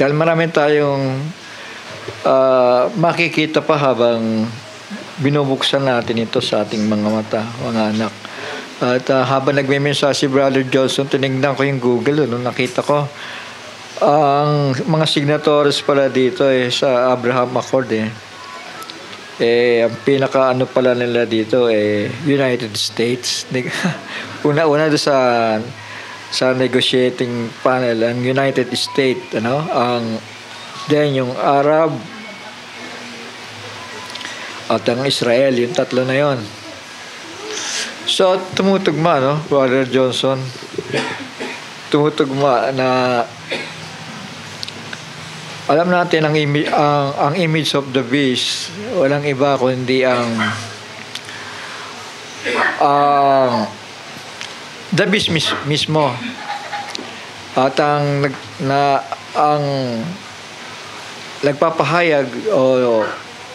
Dahil marami tayong makikita pa habang binubuksan natin ito sa ating mga mata, mga anak. At habang nagme-mensahe si Brother Johnson, tinignan ko yung Google, nakita ko ang mga signatories pala dito sa Abraham Accord ang pinaka pala nila dito United States. Una doon sa negotiating panel ang United States, ang then yung Arab at ang Israel, yung tatlo na yon. So tumutugma, Brother Johnson, tumutugma na alam natin ang image of the beast walang iba kundi ang the beast mismo. At ang nagpapahayag o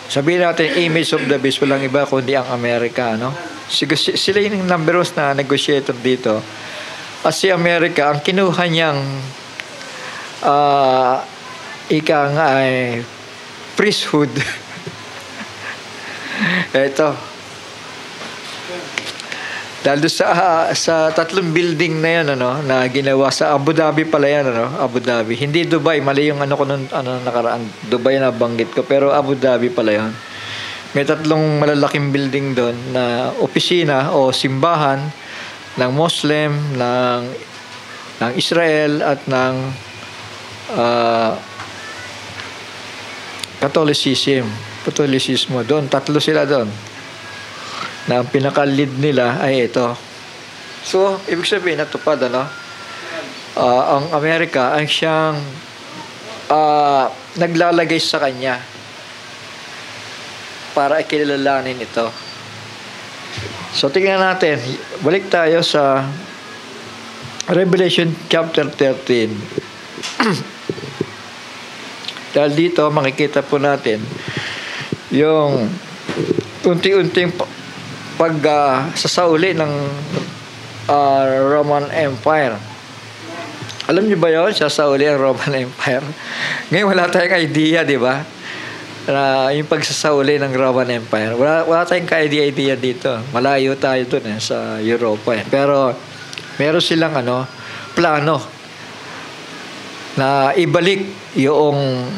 sabihin natin image of the beast walang iba kundi ang Amerika, sila yung number one na negotiator dito. At si Amerika ang kinuha niyang ika nga ay priesthood. Ito. Dahil sa tatlong building na yan, na ginawa sa Abu Dhabi pala yan, Abu Dhabi. Hindi Dubai, mali yung ko nun, nakaraan. Dubai na banggit ko, pero Abu Dhabi pala yan. May tatlong malalaking building doon na opisina o simbahan ng Muslim, ng Israel at ng Catholicismo. Doon, tatlo sila doon. Na ang pinaka-lead nila ay ito. So, ibig sabihin, natupad, ang Amerika ang siyang naglalagay sa kanya para ikilalanin ito. So, tingnan natin. Balik tayo sa Revelation chapter 13. Dahil dito, makikita po natin yung unti-unting sasauli ng Roman Empire. Alam niyo ba yun? Sasauli ang Roman Empire. Ngayon wala tayong idea, di ba? Na yung pagsasauli ng Roman Empire. Wala tayong ka-idea dito. Malayo tayo dun sa Europa. Pero meron silang plano na ibalik yung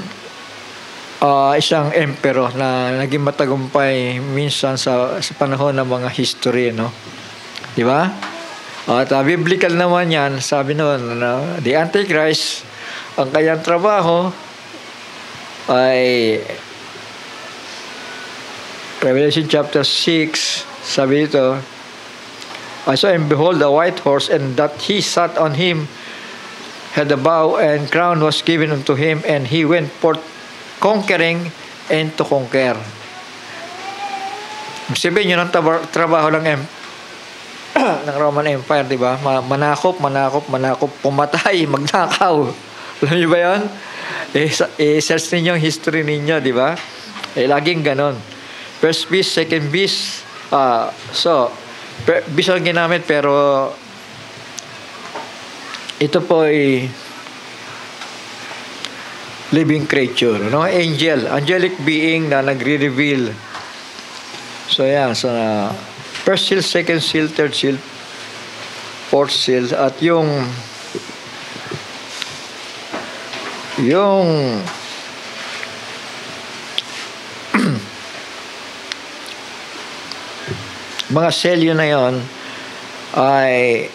isang emperor na naging matagumpay minsan sa panahon ng mga history, di ba? At biblical naman yan, sabi noon, the Antichrist, ang kanyang trabaho ay Revelation chapter 6, sabi dito, I saw and behold a white horse, and that he sat on him had a bow, and crown was given unto him, and he went forth conquering and to conquer. Sabihin yun ang trabaho ng Roman Empire, di ba? Manakop, pumatay, magnakaw. Alam niyo ba yan? I-search ninyo yung history ninyo, di ba? Laging ganon. First beast, second beast. Beast ang ginamit, pero ito po ay living creature, angelic being na nagre-reveal. So yan, first seal, second seal, third seal, fourth seal, at yung mga selyo na yon ay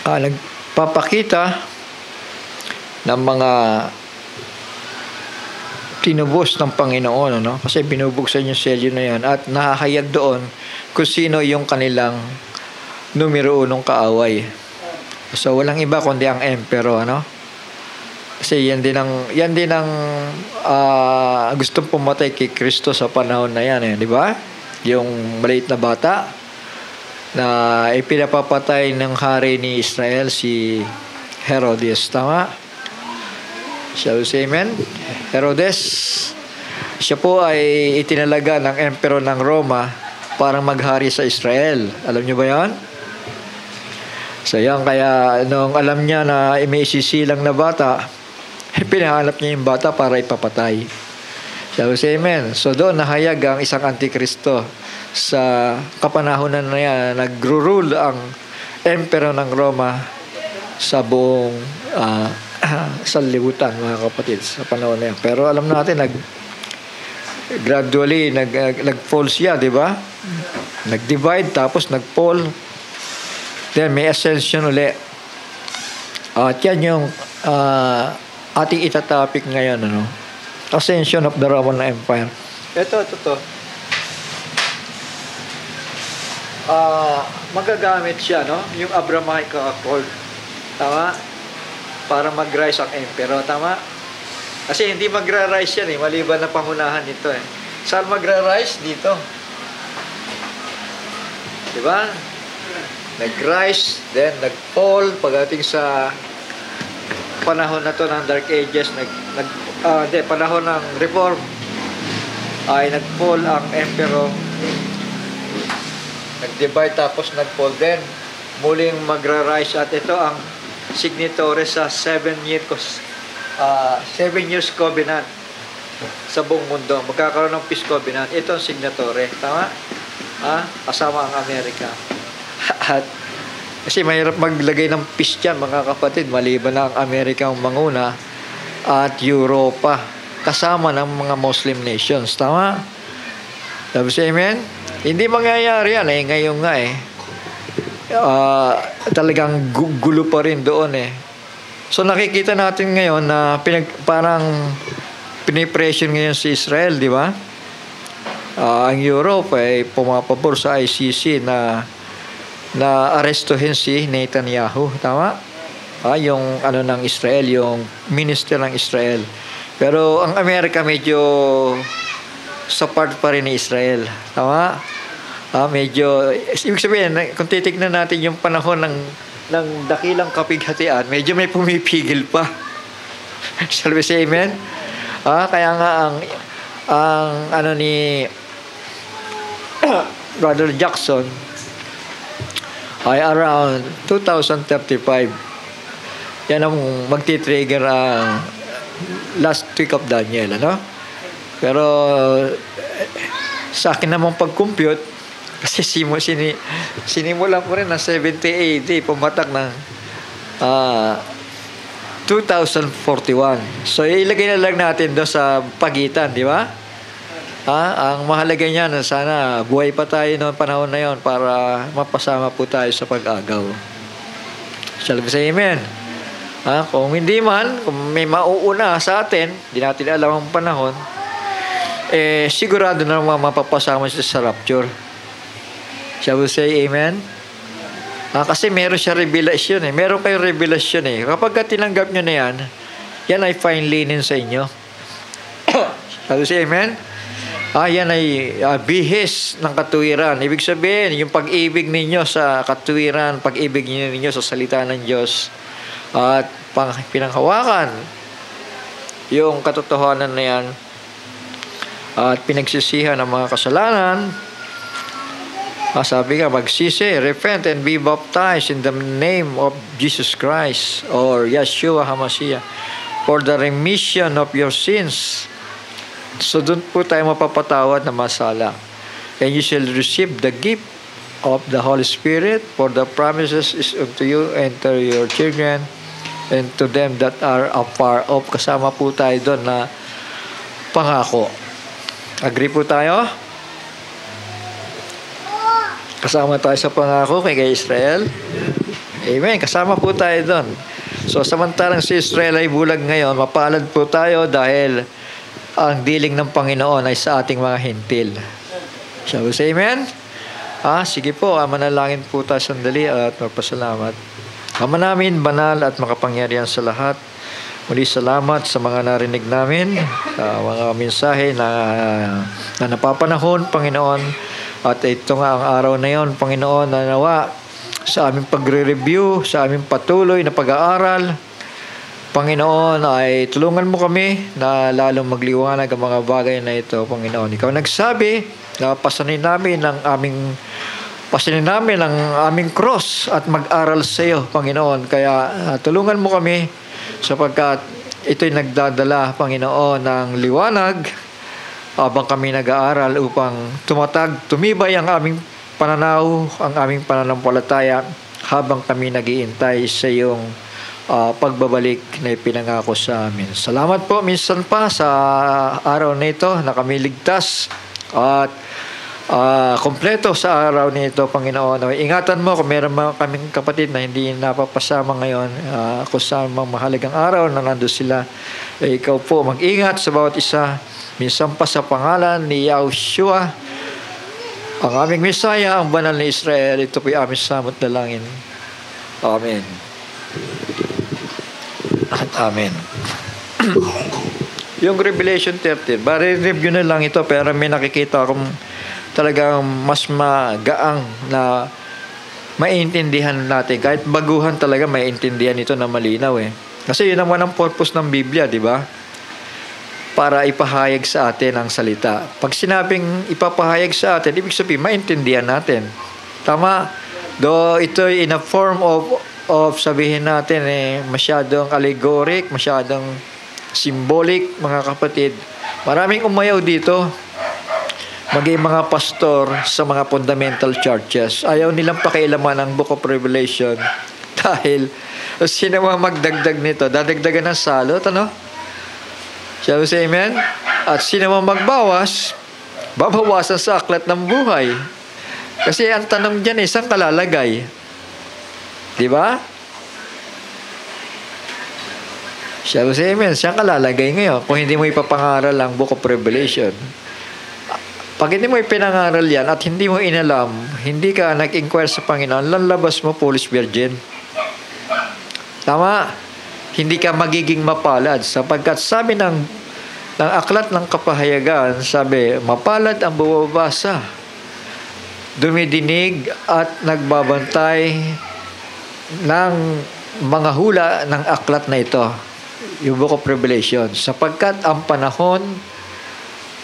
nagpapakita ng mga tinubos ng Panginoon, kasi binubuksan yung selyo na yan at nahahayag doon kung sino yung kanilang numero unong kaaway. So walang iba kundi ang emperor, kasi yan din ang gustong pumatay kay Kristo sa panahon na yan, di ba? Yung maliit na bata na ipinapapatay ng hari ni Israel, si Herodes, tama? Shall we say amen? Herodes, siya po ay itinalaga ng emperor ng Roma para maghari sa Israel. Alam niyo ba yan? So yan, kaya nung alam niya na may isisilang na bata, pinahanap niya yung bata para ipapatay. So, amen. So doon nahayag ang isang antikristo sa kapanahonan na yan. Nagro-rule ang emperor ng Roma sa buong sanlibutan, mga kapatid, sa panahon na yan. Pero alam natin, gradually nag-fall siya, di ba? Nag-divide, tapos nag-fall. Then may ascension uli. At yan yung ating itatopic ngayon, ano? Ascension of the Roman Empire. Ito. Magagamit siya, no? Yung Abrahamic Accord. Tama? Para mag-rise ang emperor. Tama? Kasi hindi magra-rise yan, maliban na pangunahan nito, Saan magra-rise? Dito. Diba? Nag-rise, then nag-fall. Pagdating sa panahon na to ng Dark Ages, panahon ng Reform, ay nag-fall ang emperor. Nag-divide, tapos nag-fall din. Muling magra-rise, at ito ang signatory sa 7 years covenant sa buong mundo. Magkakaroon ng peace covenant. Ito ang signatory. Tama? Kasama ang Amerika. At kasi mahirap maglagay ng peace dyan, mga kapatid, maliban na ang Amerika ang manguna at Europa kasama ng mga Muslim nations. Tama? Sabi siya, amen? Hindi mangyayari yan, ngayon nga talagang gulo pa rin doon. So nakikita natin ngayon na parang pinipressure ngayon si Israel, di ba? Ang Europe ay pumapabor sa ICC na arestuhin si Netanyahu, tama? Yung ng Israel, yung minister ng Israel. Pero ang Amerika medyo support pa rin ni Israel, tama? Medyo, ibig sabihin, kung titignan natin yung panahon ng dakilang kapighatian, medyo may pumipigil pa. Shall we say amen? Kaya nga ang ni Brother Jackson ay around 2035. Yan ang magti-trigger ang last week of Daniel, ano? Pero sa akin namang pag-compute, kasi sinimulan ko rin ng 70 AD, pumatak ng 2041. So, ilagay na lang natin doon sa pagitan, di ba? Ang mahalaga niyan, sana buhay pa tayo noong panahon na yon para mapasama po tayo sa pag-agaw. Shall we say amen? Kung hindi man, kung may mauuna sa atin, di natin alam ang panahon, sigurado na mapapasama siya sa rapture. Shall we say amen? Kasi meron siya revelasyon Meron kayong revelasyon Kapag tinanggap nyo na yan ay fine linen sa inyo. Shall we say amen? Yan ay bihis ng katuwiran. Ibig sabihin, yung pag-ibig ninyo sa katuwiran, pag-ibig ninyo sa salita ng Diyos, at pinanghawakan yung katotohanan na yan, at pinagsisihan ng mga kasalanan. Sabi nga, magsisi, repent and be baptized in the name of Jesus Christ or Yeshua HaMashiach for the remission of your sins. So doon po tayo mapapatawad na masala. And you shall receive the gift of the Holy Spirit, for the promises is unto you and to your children and to them that are afar off. Kasama po tayo doon na pangako. Agree po tayo? Kasama tayo sa pangako kay Israel. Amen. Kasama po tayo doon. So samantalang si Israel ay bulag ngayon, mapalad po tayo dahil ang diling ng Panginoon ay sa ating mga hintil. Shall we say amen? Sige po, manalangin po tayo sandali at magpasalamat. Ama namin, banal at makapangyarihan sa lahat, muli salamat sa mga narinig namin, mga mensahe na napapanahon, Panginoon. At ito nga ang araw na yon, Panginoon, na nawa sa aming pagre-review, sa aming patuloy na pag-aaral, Panginoon, ay tulungan mo kami na lalong magliwanag ang mga bagay na ito, Panginoon. Ikaw nagsabi na pasanin namin ang aming pasanin namin ang aming cross at mag-aral sa iyo, Panginoon. Kaya tulungan mo kami sapagkat ito'y nagdadala, Panginoon, ng liwanag habang kami nag-aaral upang tumibay ang aming pananaw, ang aming pananampalataya habang kami nag-iintay sa iyong pagbabalik na ipinangako sa amin. Salamat po minsan pa sa araw na ito na kami ligtas at kompleto sa araw nito, Panginoon. Ingatan mo kung meron mga kaming kapatid na hindi napapasama ngayon kung sa mga mahalagang araw na nandun sila. Ikaw po mag-ingat sa bawat isa. Minsan pa sa pangalan ni Yahushua, ang aming Mesaya, ang banal ni Israel. Ito po yung aming samot na langin. Amen. Amen. Yung Revelation 13, review na lang ito pero may nakikita akong talagang mas magaang na maintindihan natin. Kahit baguhan talaga maintindihan ito na malinaw eh. Kasi yun naman ang purpose ng Biblia, di ba? Para ipahayag sa atin ang salita. Pag sinabing ipapahayag sa atin, ibig sabihin maintindihan natin. Tama? Though ito in a form of sabihin natin masyadong allegoric, masyadong symbolic, mga kapatid. Maraming umayaw dito. Maging mga pastor sa mga fundamental churches. Ayaw nilang pakialaman ang Book of Revelation dahil sino magdagdag nito? Dadagdagan ng salot, ano? Shall we say amen? At sino magbawas? Babawasan sa aklat ng buhay. Kasi ang tanong dyan isang kalalagay. Di ba? Shall we say amen? Siyang kalalagay ngayon kung hindi mo ipapangaral ang Book of Revelation. Pag hindi mo ipinangaral yan at hindi mo inalam, hindi ka nag-inquire sa Panginoon, lalabas mo foolish virgin. Tama? Hindi ka magiging mapalad sapagkat sabi ng aklat ng kapahayagan, sabi, mapalad ang bumabasa, dumidinig at nagbabantay ng mga hula ng aklat na ito, yung Book of Revelation, sapagkat ang panahon,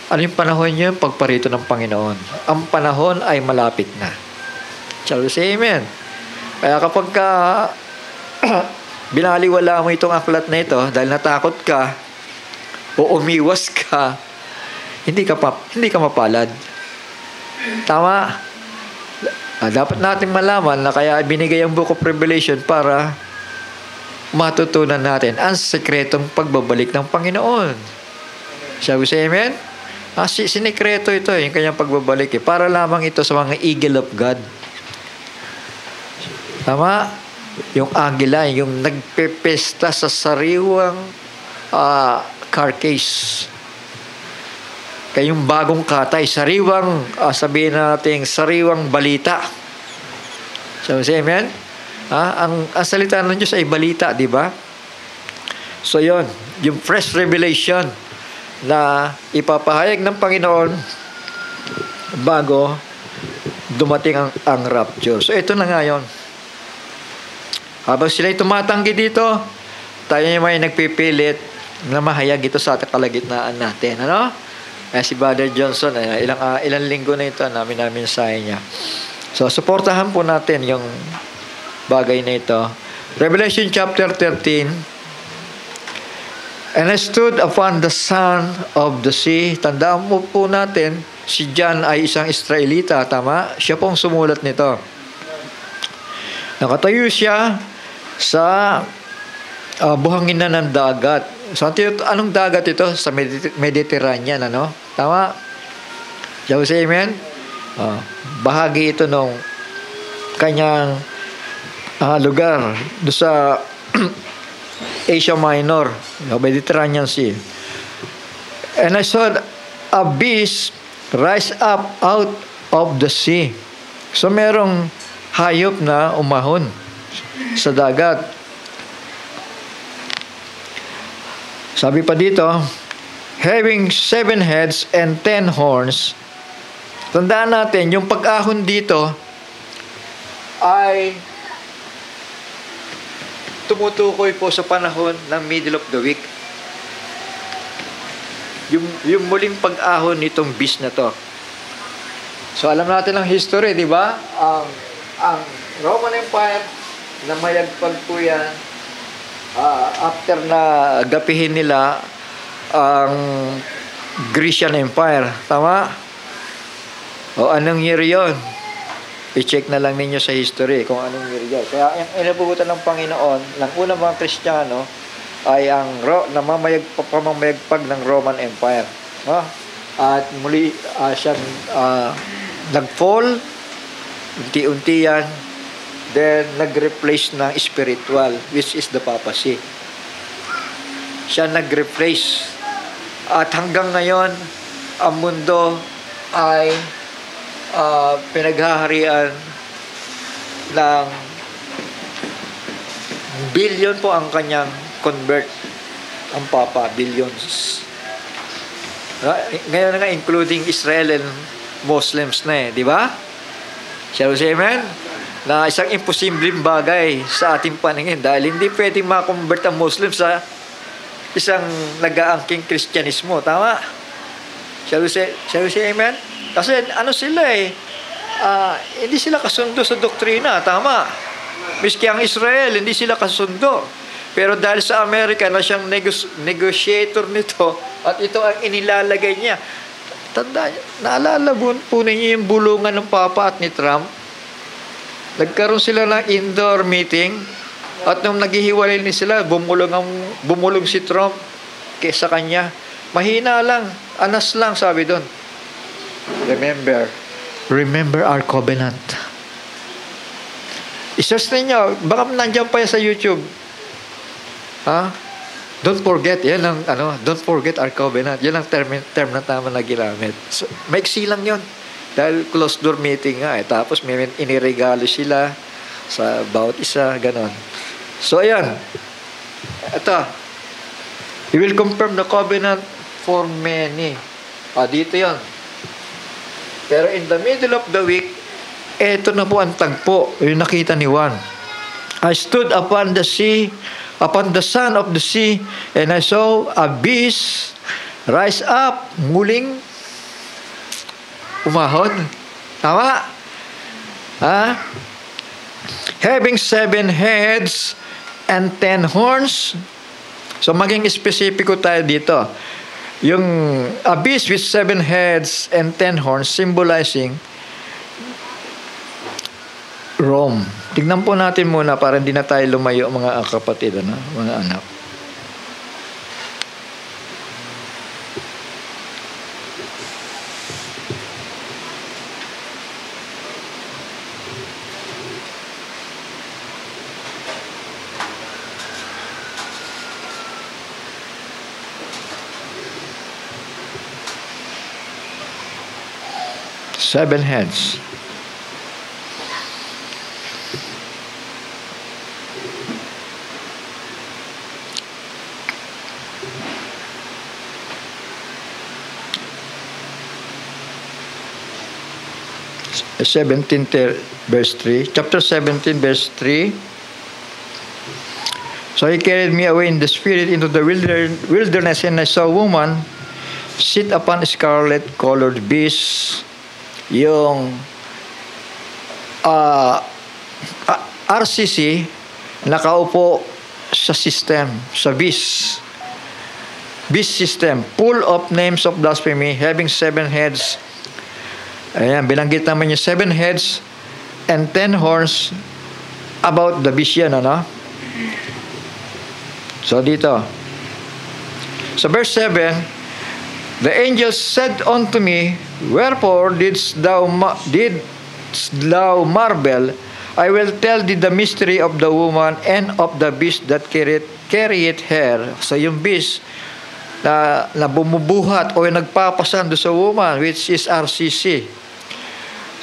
ano yung panahon yun? Pagparito ng Panginoon. Ang panahon ay malapit na. Shall we say amen? Kaya kapag binaliwala mo itong aklat na ito dahil natakot ka o umiwas ka, hindi ka mapalad. Tama? Dapat natin malaman na kaya binigay ang Book of Revelation para matutunan natin ang sekretong pagbabalik ng Panginoon. Shall we say amen? Sinikreto ito yung kanyang pagbabalik para lamang ito sa mga eagle of God. Tama? Yung agila, yung nagpepesta sa sariwang carcass. Kayong bagong katay, sariwang, sabihin natin, sariwang balita. So, say amen? Ang salita ng Diyos ay balita, di ba? So, yon yung fresh revelation na ipapahayag ng Panginoon bago dumating ang rapture. So, ito na ngayon. Habang sila'y tumatanggi dito, tayo yung may nagpipilit na mahayag ito sa kalagitnaan natin. Ano? Si Brother Johnson, ilang linggo na ito namin sa niya. So, suportahan po natin yung bagay na ito. Revelation chapter 13. And I stood upon the sand of the sea. Tandaan mo po natin, si John ay isang Israelita, tama? Siya pong sumulat nito. Nakatayo siya sa buhangin na ng dagat. So, anong dagat ito? Sa Mediterranean, ano? Tama? Shall we say amen? Bahagi ito nung kanyang lugar doon sa Asia Minor, Mediterranean Sea. And I saw a beast rise up out of the sea. So merong hayop na umahon sa dagat. Sabi pa dito, having 7 heads and 10 horns. Tandaan natin, yung pag-ahon dito ay tumutukoy po sa panahon ng middle of the week. Yung muling pag-ahon nitong beast na to. So alam natin ang history, di ba? Ang Roman Empire, namayagpag po yan after na gapihin nila ang Grecian Empire. Tama? O anong year yun? I-check na lang ninyo sa history kung anong year yun. Kaya ang inabubutan ng Panginoon, ng unang mga Kristiyano, ay ang pamamayagpag ng Roman Empire. No? At muli siyang nag-fall, unti-unti yan, then nag-replace ng spiritual, which is the papacy. Siya nag-replace. At hanggang ngayon, ang mundo ay pinaghaharian ng billion po ang kanyang convert, ang papa, billions. Ngayon nga, including Israel and Muslims na di ba? Shall we say amen? Na isang imposibleng bagay sa ating paningin dahil hindi pwedeng ma-convert ang Muslim sa isang nag-aangking Kristyanismo. Tama? Shall we say amen? Kasi ano sila hindi sila kasundo sa doktrina. Tama? Miski ang Israel, hindi sila kasundo. Pero dahil sa Amerika na siyang negotiator nito at ito ang inilalagay niya. Tanda, naalala po ninyo yung bulungan ng Papa at ni Trump? Nagkaroon sila ng indoor meeting at nung naghihiwalay ni sila, bumulong si Trump kaysa kanya. Mahina lang, anas lang sabi doon. Remember our covenant. I-search ninyo, baka nandiyan pa yan sa YouTube. Don't forget, yan ang don't forget our covenant. Yan ang term na tama na ginamit. So, maiksi lang yun. Dahil closed door meeting nga tapos may iniregalo sila sa bawat isa, ganon. So ayan. Ito. He will confirm the covenant for many. Dito yon. Pero in the middle of the week, eto na po ang tagpo. Yung nakita ni Juan. I stood upon the sea, upon the sun of the sea, and I saw a beast rise up, muling umahon. Tama? Having 7 heads and 10 horns. So maging espesipiko tayo dito. Yung abyss with 7 heads and 10 horns symbolizing Rome. Tignan po natin muna para hindi na tayo lumayo mga kapatid, mga anak. Seven heads. Verse 3. Chapter 17, verse 3. So he carried me away in the spirit into the wilderness, and I saw a woman sit upon a scarlet-colored beast. Yung RCC nakaupo sa system, sa beast system, full of names of blasphemy, having 7 heads. Ayan, binanggit naman yung 7 heads and 10 horns about the beast yan, So dito, sa verse 7, the angel said unto me, wherefore didst thou marvel? I will tell thee the mystery of the woman and of the beast that carrieth her. So yung beast na bumubuhat o yung nagpapasan do sa woman, which is RCC.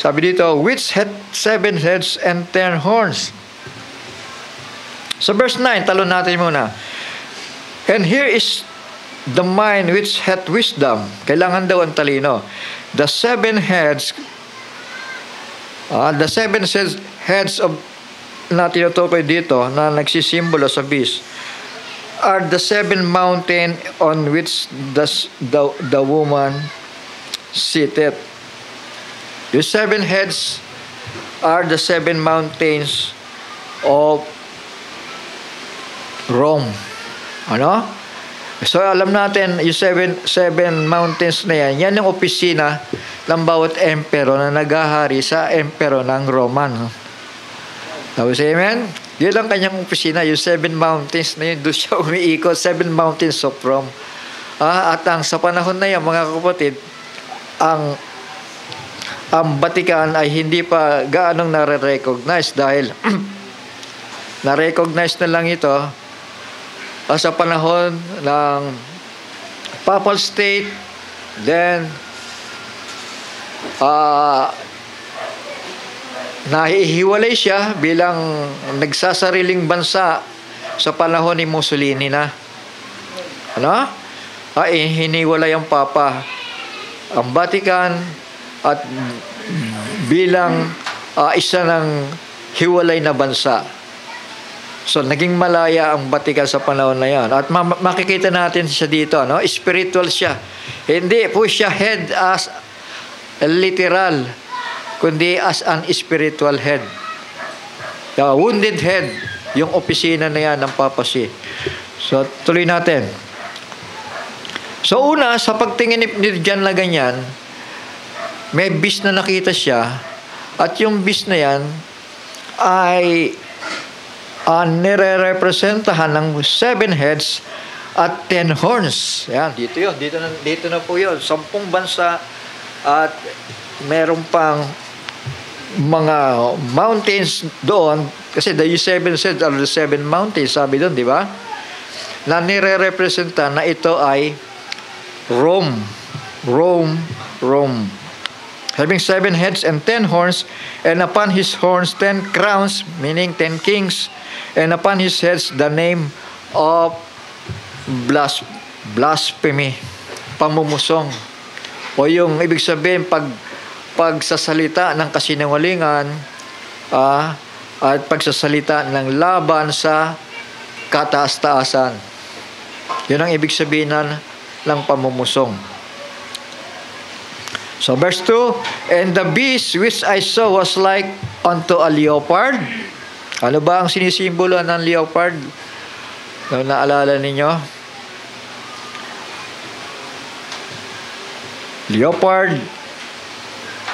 Sabi dito, which had 7 heads and 10 horns. So verse 9, talon natin muna. And here is the mind which hath wisdom. Kailangan daw ang talino. The 7 heads of na tinutukoy dito na nagsisimbolo sa beast are the 7 mountain on which the woman sitteth. Yung 7 heads are the 7 mountains of Rome. Ano? So alam natin, yung seven mountains na yan, yan yung opisina ng bawat emperor na naghahari sa emperor ng Roman. Tapos, amen? Yun lang kanyang opisina, yung 7 mountains na yun, doon siya umiikot, 7 mountains of Rome. At sa panahon na yan, mga kapatid, ang Vatican ay hindi pa gaanong nare-recognize dahil na-recognize na lang ito sa panahon ng Papal State, then nahihiwalay siya bilang nagsasariling bansa sa panahon ni Mussolini na. Ano? Hiniwalay ang Papa, ang Vatican, at bilang isa ng hiwalay na bansa. So, naging malaya ang Vatican sa panahon na yan. At makikita natin siya dito, no? Spiritual siya. Hindi po siya head as literal, kundi as an spiritual head. The wounded head, yung opisina na yan ng papacy. So, tuloy natin. So, una, sa pagtingin ni John na ganyan, may beast na nakita siya, at yung beast na yan ay nire-representahan ng 7 heads at 10 horns. Yan, dito yun. Dito na po yun. 10 bansa at meron pang mga mountains doon. Kasi the 7 heads are the 7 mountains, sabi doon, di ba? Na nire-representa na ito ay Rome. Having 7 heads and 10 horns, and upon his horns 10 crowns, meaning 10 kings, and upon his heads the name of blasphemy, pamumusong. O yung ibig sabihin, pagsasalita ng kasinungalingan, at pagsasalita ng laban sa kataas-taasan. Yun ang ibig sabihin ng pamumusong. So verse 2, and the beast which I saw was like unto a leopard. Ano ba ang sinisimbolo ng leopard? Naalala ninyo? Leopard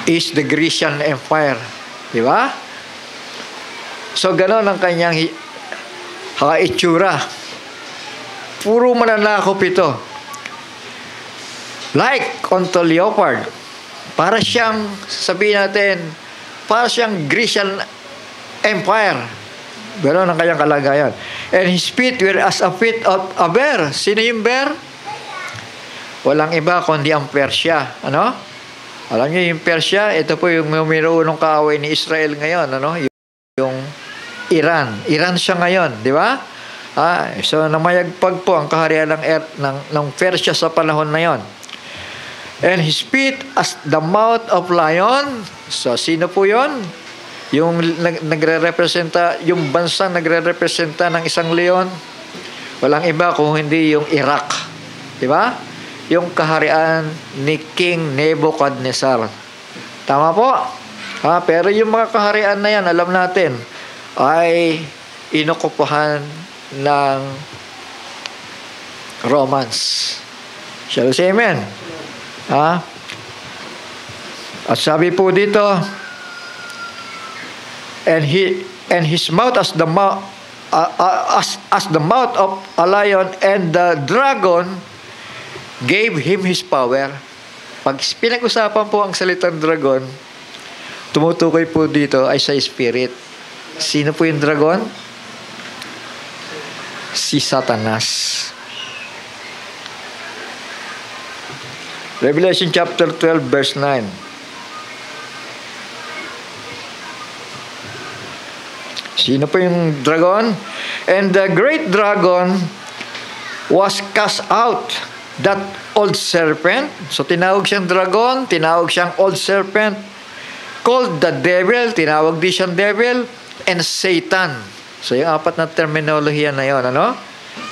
is the Grecian Empire. Di ba? So gano'n ang kanyang itsura. Puro mananakop ito. Like unto leopard. Para siyang, sabihin natin, para siyang Grecian Empire. Gano'n ang kanyang kalagayan. And his feet were as a feet of a bear. Sino yung bear? Walang iba kundi ang Persia. Ano? Alam niyo yung Persia, ito po yung numero 1 kaaway ni Israel ngayon. Ano? Yung Iran. Iran siya ngayon. Di ba? So, namayagpag po ang kaharian ng Persia sa panahon na yon. And his feet as the mouth of lion. So, sino po yon? Yung nagre-representa, yung bansang nagre-representa ng isang leon. Walang iba kung hindi yung Iraq. Di ba? Yung kaharian ni King Nebuchadnezzar. Tama po? Pero yung mga kaharian na yan, alam natin, ay inukupahan ng Romans. Shall we say amen? At sabi po dito, and his mouth as the mouth of a lion, and the dragon gave him his power. Pag pinag-usapan po ang salitang dragon, tumutukoy po dito ay sa spirit. Sino po yung dragon? Si Satanas. Revelation chapter 12 verse 9. Sino po yung dragon? And the great dragon was cast out, that old serpent. So tinawag siyang dragon, tinawag siyang old serpent, called the devil, tinawag din siyang devil, and Satan. So yung 4 na terminolohiya na yon, ano?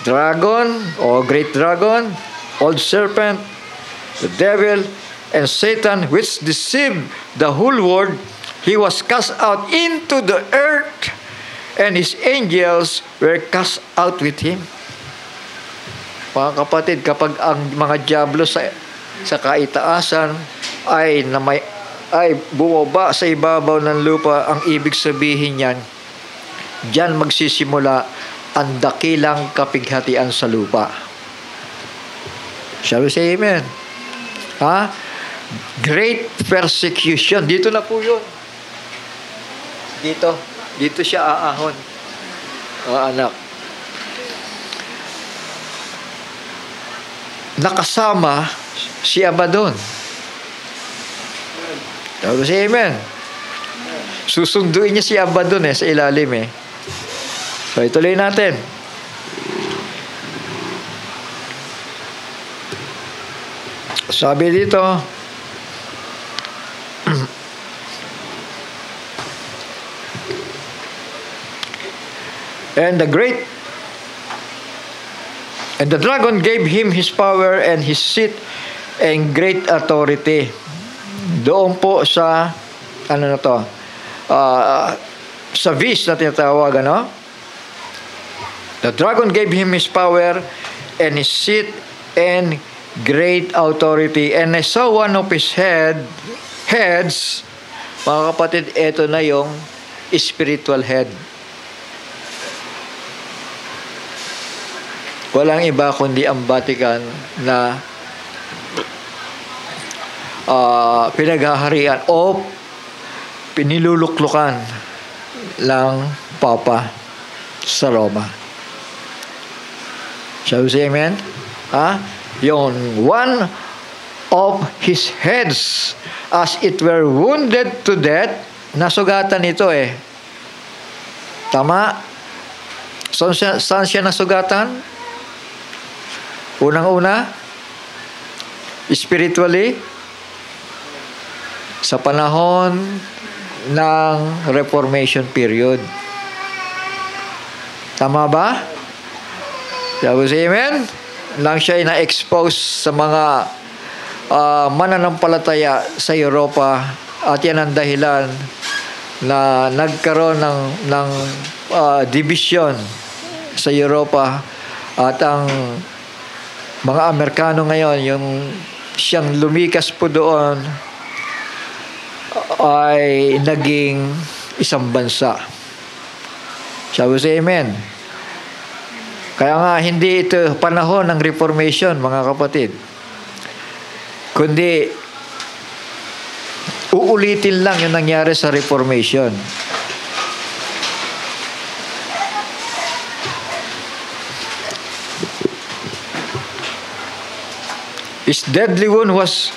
Dragon o great dragon, old serpent, the devil, and Satan, which deceived the whole world, he was cast out into the earth, and his angels were cast out with him. Mga kapatid, kapag ang mga dyablo sa kaitaasan ay bumaba sa ibabaw ng lupa, ang ibig sabihin niyan, diyan magsisimula ang dakilang kapighatian sa lupa. Shall we say amen? Ha? Great persecution. Dito na po yun. Dito siya aahon. Anak. Nakasama si Abaddon. Shall we say amen? Susunduin niya si Abaddon sa ilalim So, ituloy natin. Sabi dito, and the dragon gave him his power and his seat and great authority. Doon po sa sa beast na tinatawag, The dragon gave him his power and his seat and great authority. And I saw one of his heads, mga kapatid, ito na yung spiritual head. Walang iba kundi ang Vatican na pinaghaharian o piniluluklukan ng Papa sa Roma. Shall we say amen? Yung one of his heads as it were wounded to death, nasugatan ito Tama? Saan siya nasugatan? Unang-una, spiritually, sa panahon ng Reformation period. Tama ba? Shall we say amen? Lang siya na-expose sa mga mananampalataya sa Europa, at yan ang dahilan na nagkaroon ng division sa Europa, at ang mga Amerikano ngayon, yung siyang lumikas po doon, ay naging isang bansa. Shall we say amen? Kaya nga, hindi ito panahon ng Reformation, mga kapatid. Kundi, uulitin lang yung nangyari sa Reformation. His deadly wound was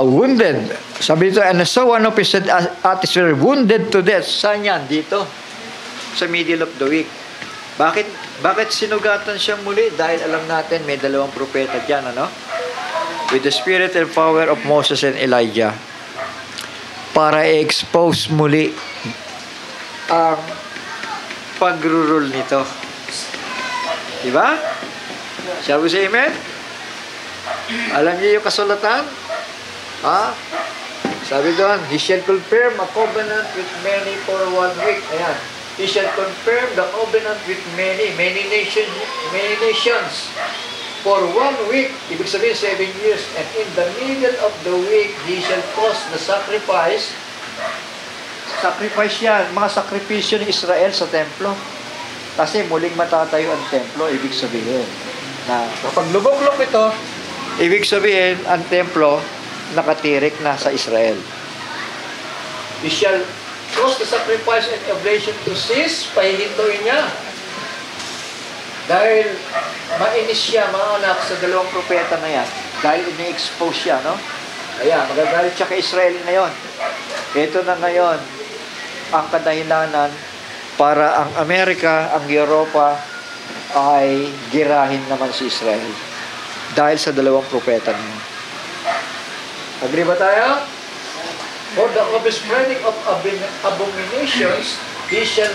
wounded. Sabi dito, and so one of his artists were wounded to death. Saan yan? Dito. Sa middle of the week. Bakit sinugatan siya muli? Dahil alam natin may dalawang propeta dyan, with the spirit and power of Moses and Elijah, para i-expose muli ang pagrurul nito. Diba? Shall we say amen? Alam niyo yung kasulatan? Sabi doon, he shall confirm a covenant with many for 1 week. Ayan. He shall confirm the covenant with many nations for 1 week. Ibig sabihin 7 years. And in the middle of the week, he shall cause the sacrifice. Sacrifice yan. Mga sakripisyo ni Israel sa templo. Kasi muling matatayo ang templo. Ibig sabihin na kapag lubog-lubog ito, ibig sabihin ang templo nakatirik na sa Israel. He shall cause the sacrifice and oblation to cease. Pahihintuin niya. Dahil mainis siya, mga anak, sa dalawang propeta na yan. Dahil ini-expose siya, Ayan, magagalit siya kay Israel na yon. Ito na ngayon ang kadahilanan para ang Amerika, ang Europa ay girahin naman si Israel. Dahil sa dalawang propeta na yan. Agree ba tayo? For the overspreading of abominations, he shall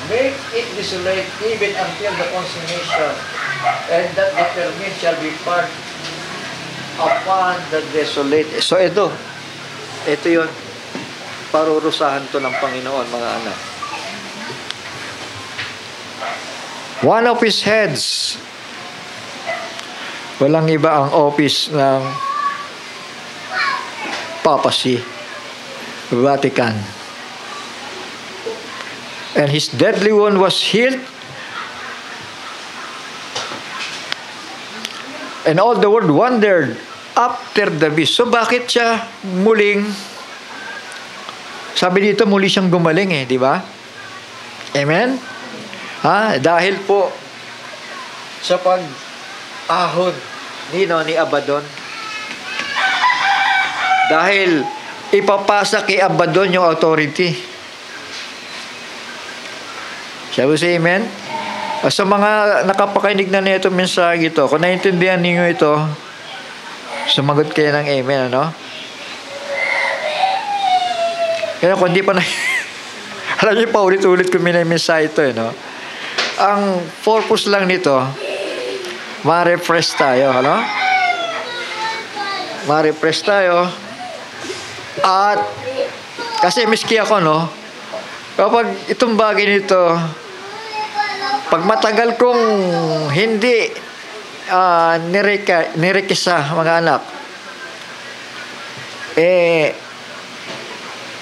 make it desolate even until the consummation, and that the termine shall be part upon the desolate. So ito yun. Parurusahan to ng Panginoon, mga anak. One of his heads, walang iba ang office ng papacy, Vatican. And his deadly wound was healed, and all the world wondered after the beast. So bakit siya muling, sabi dito muli siyang gumaling di ba? Amen? Dahil po sa pag-ahon ni Abaddon. Dahil ipapasa kay Abaddon yung authority. Shall we say amen? Sa mga nakapakinig na nito mensahe ito, kung naintindihan ninyo ito, sumagot kayo ng amen, ano? Kaya kung di pa na alam niyo pa ulit-ulit ko minamensahe ito, no? Ang purpose lang nito, ma-refresh tayo, ano? Ma-refresh tayo. At kasi miski ako, no? Kapag itong bagay nito, pag matagal kong hindi nirikisa, mga anak,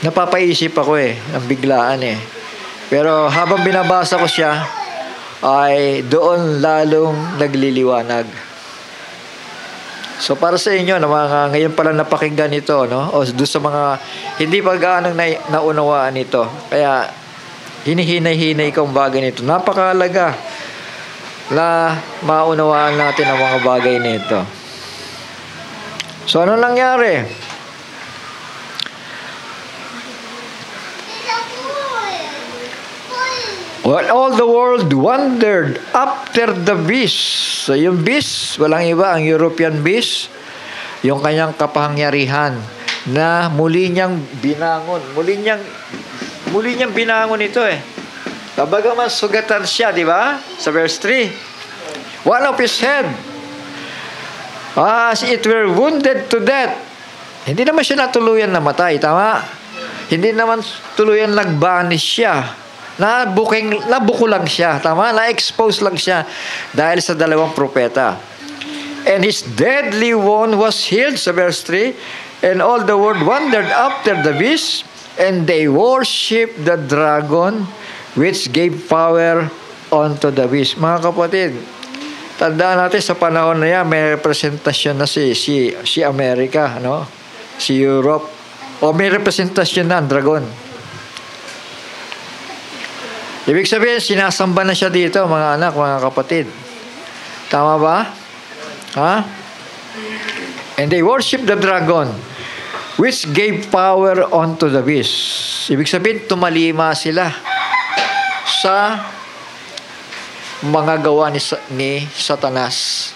napapaisip ako ng biglaan Pero habang binabasa ko siya, ay doon lalong nagliliwanag. So para sa inyo, na mga ngayon pala napakinggan ito, no? O doon sa mga hindi pa gaano naunawaan ito. Kaya hinihinay-hinay kong bagay nito. Napakahalaga na maunawaan natin ang mga bagay nito. So ano nangyari? Well, all the world wondered after the beast. So yung beast, walang iba, ang European beast, yung kanyang kapangyarihan na muli niyang binangon. Muli niyang binangon ito Kabagaman sugatan siya, di ba? Sa verse 3. One of his head, as it were wounded to death. Hindi naman siya natuluyan namatay, tama? Hindi naman tuluyan nagbanis siya. Nabuko lang siya, tama? Na-expose lang siya dahil sa dalawang propeta. And his deadly wound was healed, sa verse 3. And all the world wondered after the beast, and they worshiped the dragon, which gave power unto the beast. Mga kapatid, tandaan natin sa panahon na yan, may representasyon na si Amerika, no? Si Europe. O may representasyon na ang dragon. Ibig sabihin, sinasamba na siya dito, mga anak, mga kapatid. Tama ba? And they worship the dragon, which gave power unto the beast. Ibig sabihin, tumalima sila sa mga gawa ni Satanas.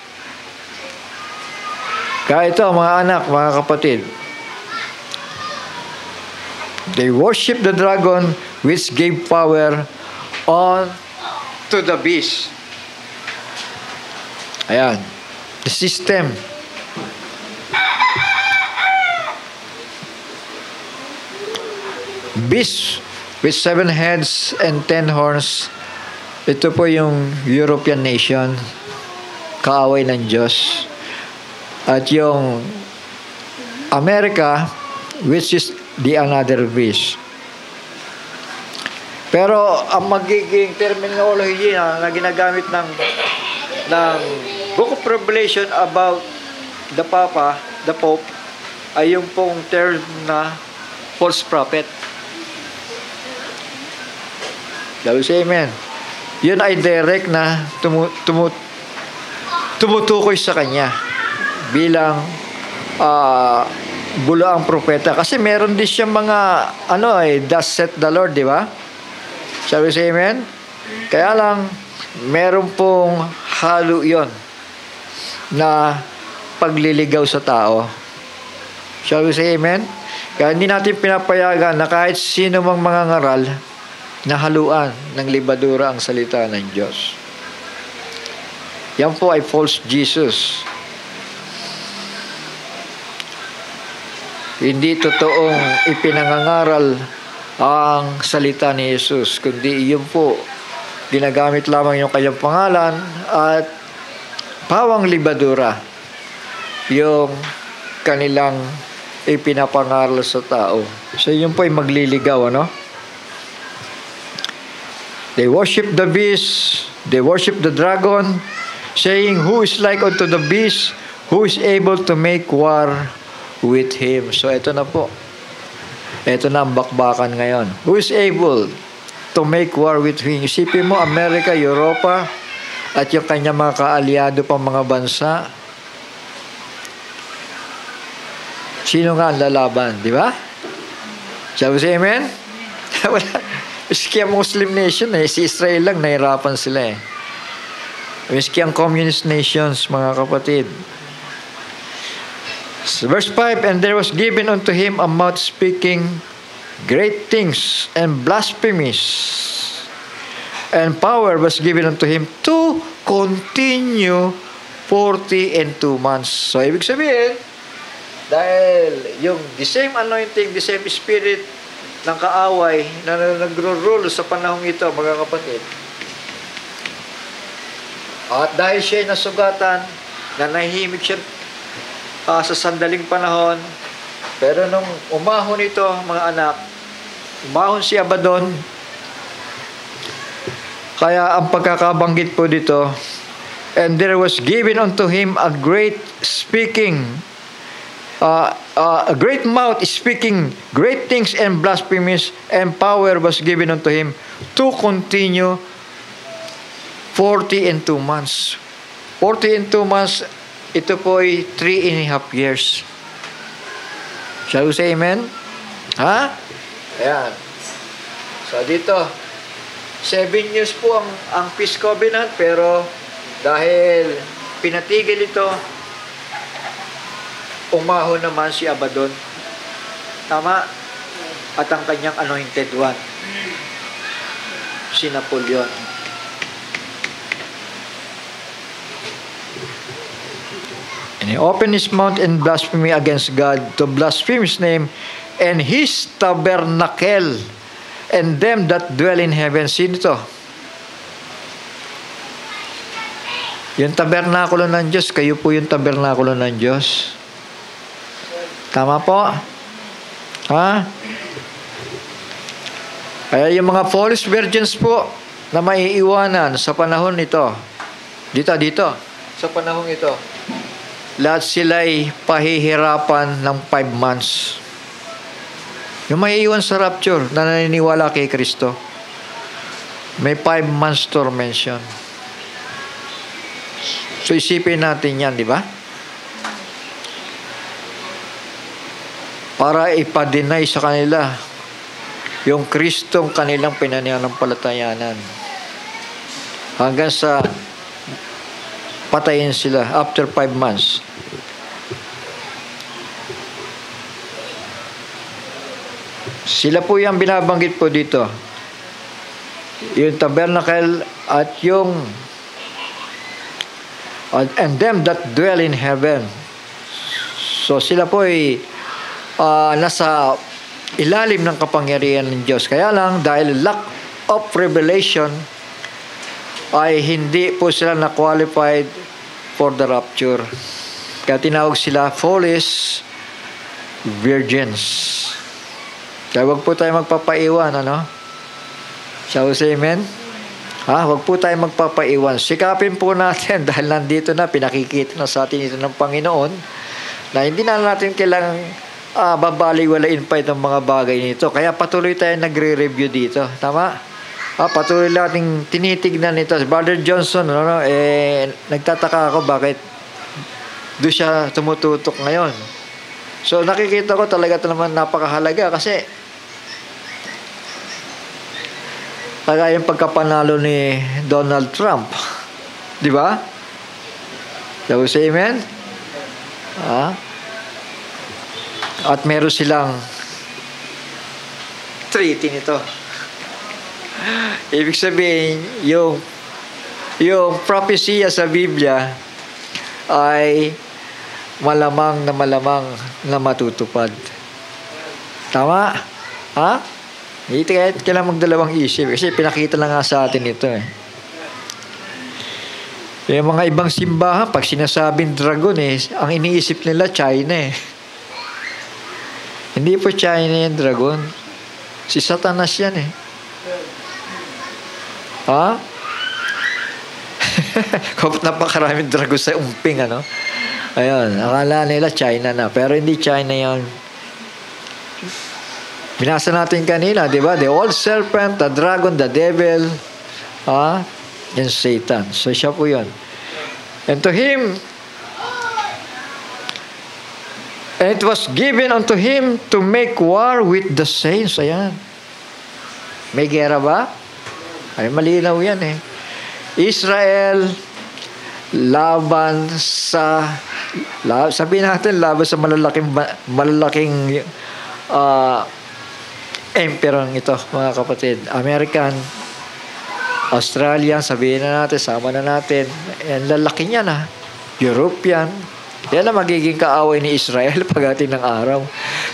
Kaya ito, mga anak, mga kapatid, they worship the dragon, which gave power on to the beast. Ayan. The system. Beast with 7 heads and 10 horns. Ito po yung European nation. Kaaway ng Diyos. At yung America, which is the another beast. Pero ang magiging terminology na ginagamit ng Book of Revelation about the Pope, ay yung pong term na false prophet. Shall we say amen? Yun ay direct na tumutukoy sa kanya bilang bulaang propeta. Kasi meron din siyang mga thus saith the Lord, di ba? Shall we say amen? Kaya lang, meron pong halo yon na pagliligaw sa tao. Shall we say amen? Kaya hindi natin pinapayagan na kahit sino mang mga ngaral na haluan ng libadura ang salita ng Diyos. Yan po ay false Jesus. Hindi totoong ipinangangaral ang salita ni Jesus, kundi iyon po, ginagamit lamang yung kanyang pangalan at pawang libadura yung kanilang ipinapangaral sa tao. So yun po ay magliligaw, ano? They worship the beast, they worship the dragon, saying, "Who is like unto the beast, who is able to make war with him?" So ito na po. Ito na ang bakbakan ngayon. Who is able to make war with him? Isipin mo, Amerika, Europa, at yung kanyang mga kaalyado pang mga bansa. Sino nga ang lalaban? Di ba? Shall we say amen? Wala. Miski ang Muslim nation, si Israel lang, nahirapan sila eh. Miski ang communist nations, mga kapatid. So, verse 5, "And there was given unto him a mouth speaking great things and blasphemies, and power was given unto him to continue 42 months. So, ibig sabihin, dahil yung the same anointing, the same spirit ng kaaway na nagro-rule sa panahong ito, mga kapatid. At dahil siya ay nasugatan, na nahimik siya sa sandaling panahon, pero nung umahon ito, mga anak, umahon si Abaddon, kaya ang pagkakabanggit po dito, "And there was given unto him a great speaking, a great mouth speaking great things and blasphemies, and power was given unto him to continue 42 months. 42 months, ito po ay 3.5 years. Shall we say amen? Ha? Ayan. So dito, 7 years po ang peace covenant, pero dahil pinatigil ito, umahon naman si Abaddon. Tama? At ang kanyang anointed one, si Napoleon. And he opened his mouth in blasphemy against God, to blaspheme his name and his tabernacle, and them that dwell in heaven. Sino to? Yung tabernakulo ng Diyos, kayo po yung tabernakulo ng Diyos. Tama po? Ha? Kaya yung mga false virgins po na maiiwanan sa panahon nito, dito, sa panahon ito, lahat sila'y pahihirapan ng 5 months. Yung maiiwan sa rapture na naniniwala kay Kristo, may 5 months tormention. So isipin natin yan, di ba? Para ipa-deny sa kanila yung Kristong kanilang pinananampalatayanan. Hanggang sa patayin sila after 5 months. Sila po yung binabanggit po dito. Yung tabernacle at yung and them that dwell in heaven. So sila po ay nasa ilalim ng kapangyarihan ng Diyos. Kaya lang, dahil lack of revelation, ay hindi po sila na-qualified for the rapture. Kaya tinawag sila foolish virgins. Kaya wag po tayo magpapaiwan, ano? Shall we say amen? Wag po tayo magpapaiwan. Sikapin po natin dahil nandito na, pinakikita na sa atin ito ng Panginoon, na hindi na natin kailangang babaliwalain pa itong mga bagay nito. Kaya patuloy tayo nagre-review dito. Tama? Patuloy nating tinitignan ito. Brother Johnson, nagtataka ako bakit doon siya tumututok ngayon. So nakikita ko talaga ito naman napakahalaga kasi kaya yung pagkapanalo ni Donald Trump. Di ba? Shall we say amen? At meron silang treaty nito. Ibig sabihin, yung propesya sa Biblia ay malamang na matutupad. Tama? Ha? Hindi kailangan magdalawang isip kasi pinakita lang nga sa atin ito eh. Yung mga ibang simbahan, pag sinasabing dragon ang iniisip nila China eh. Hindi po China yung dragon. Si Satanas yan eh. Ha? Kapag napakaraming dragon sa umping, ano? Ayun, akala nila China na. Pero hindi China yan. Binasa natin kanina, di ba? The old serpent, the dragon, the devil, and Satan. So, siya po yun. And to him, and it was given unto him to make war with the saints. Ayan. May gera ba? Ay, malinaw yan eh. Israel, laban sa, sabihin natin, laban sa malalaking emperor ito, mga kapatid. American, Australian, sabihin na natin, sama na natin. Yan, lalaki niya na. European. Yan ang magiging kaaway ni Israel pagdating ng araw.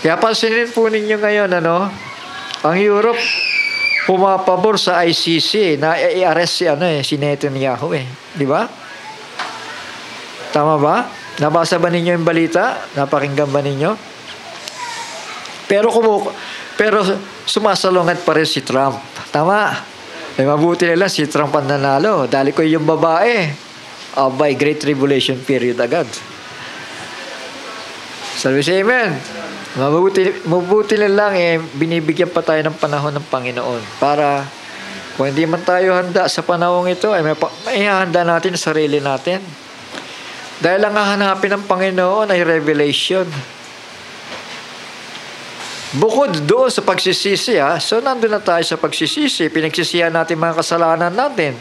Kaya pansinin po ninyo ngayon, ang Europe, pumapabor sa ICC na i-arrest si Netanyahu eh. Di ba? Tama ba? Nabasa ba ninyo yung balita? Napakinggan ba ninyo? Pero sumasalungat pa rin si Trump. Tama. Mabuti nila si Trump ang nanalo. Dahil ko yung babae. By Great Tribulation period agad. Sabi siya, amen. Mabuti na lang binibigyan pa tayo ng panahon ng Panginoon. Para kung hindi man tayo handa sa panahon ito, may handa natin sarili natin. Dahil ang hahanapin ng Panginoon ay revelation. Bukod doon sa pagsisisi, so nandun na tayo sa pagsisisi, pinagsisihan natin mga kasalanan natin.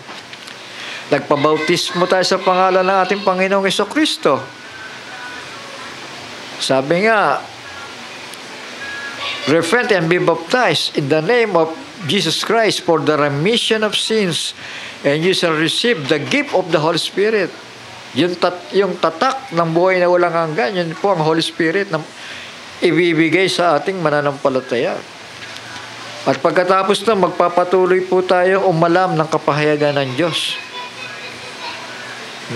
Nagpabautismo tayo sa pangalan ng ating Panginoong Jesucristo. Sabi nga, repent and be baptized in the name of Jesus Christ for the remission of sins, and you shall receive the gift of the Holy Spirit. Yung tatak ng buhay na walang hanggan, yun po ang Holy Spirit na ibibigay sa ating mananampalataya. At pagkatapos na, magpapatuloy po tayo umalam ng kapahayagan ng Diyos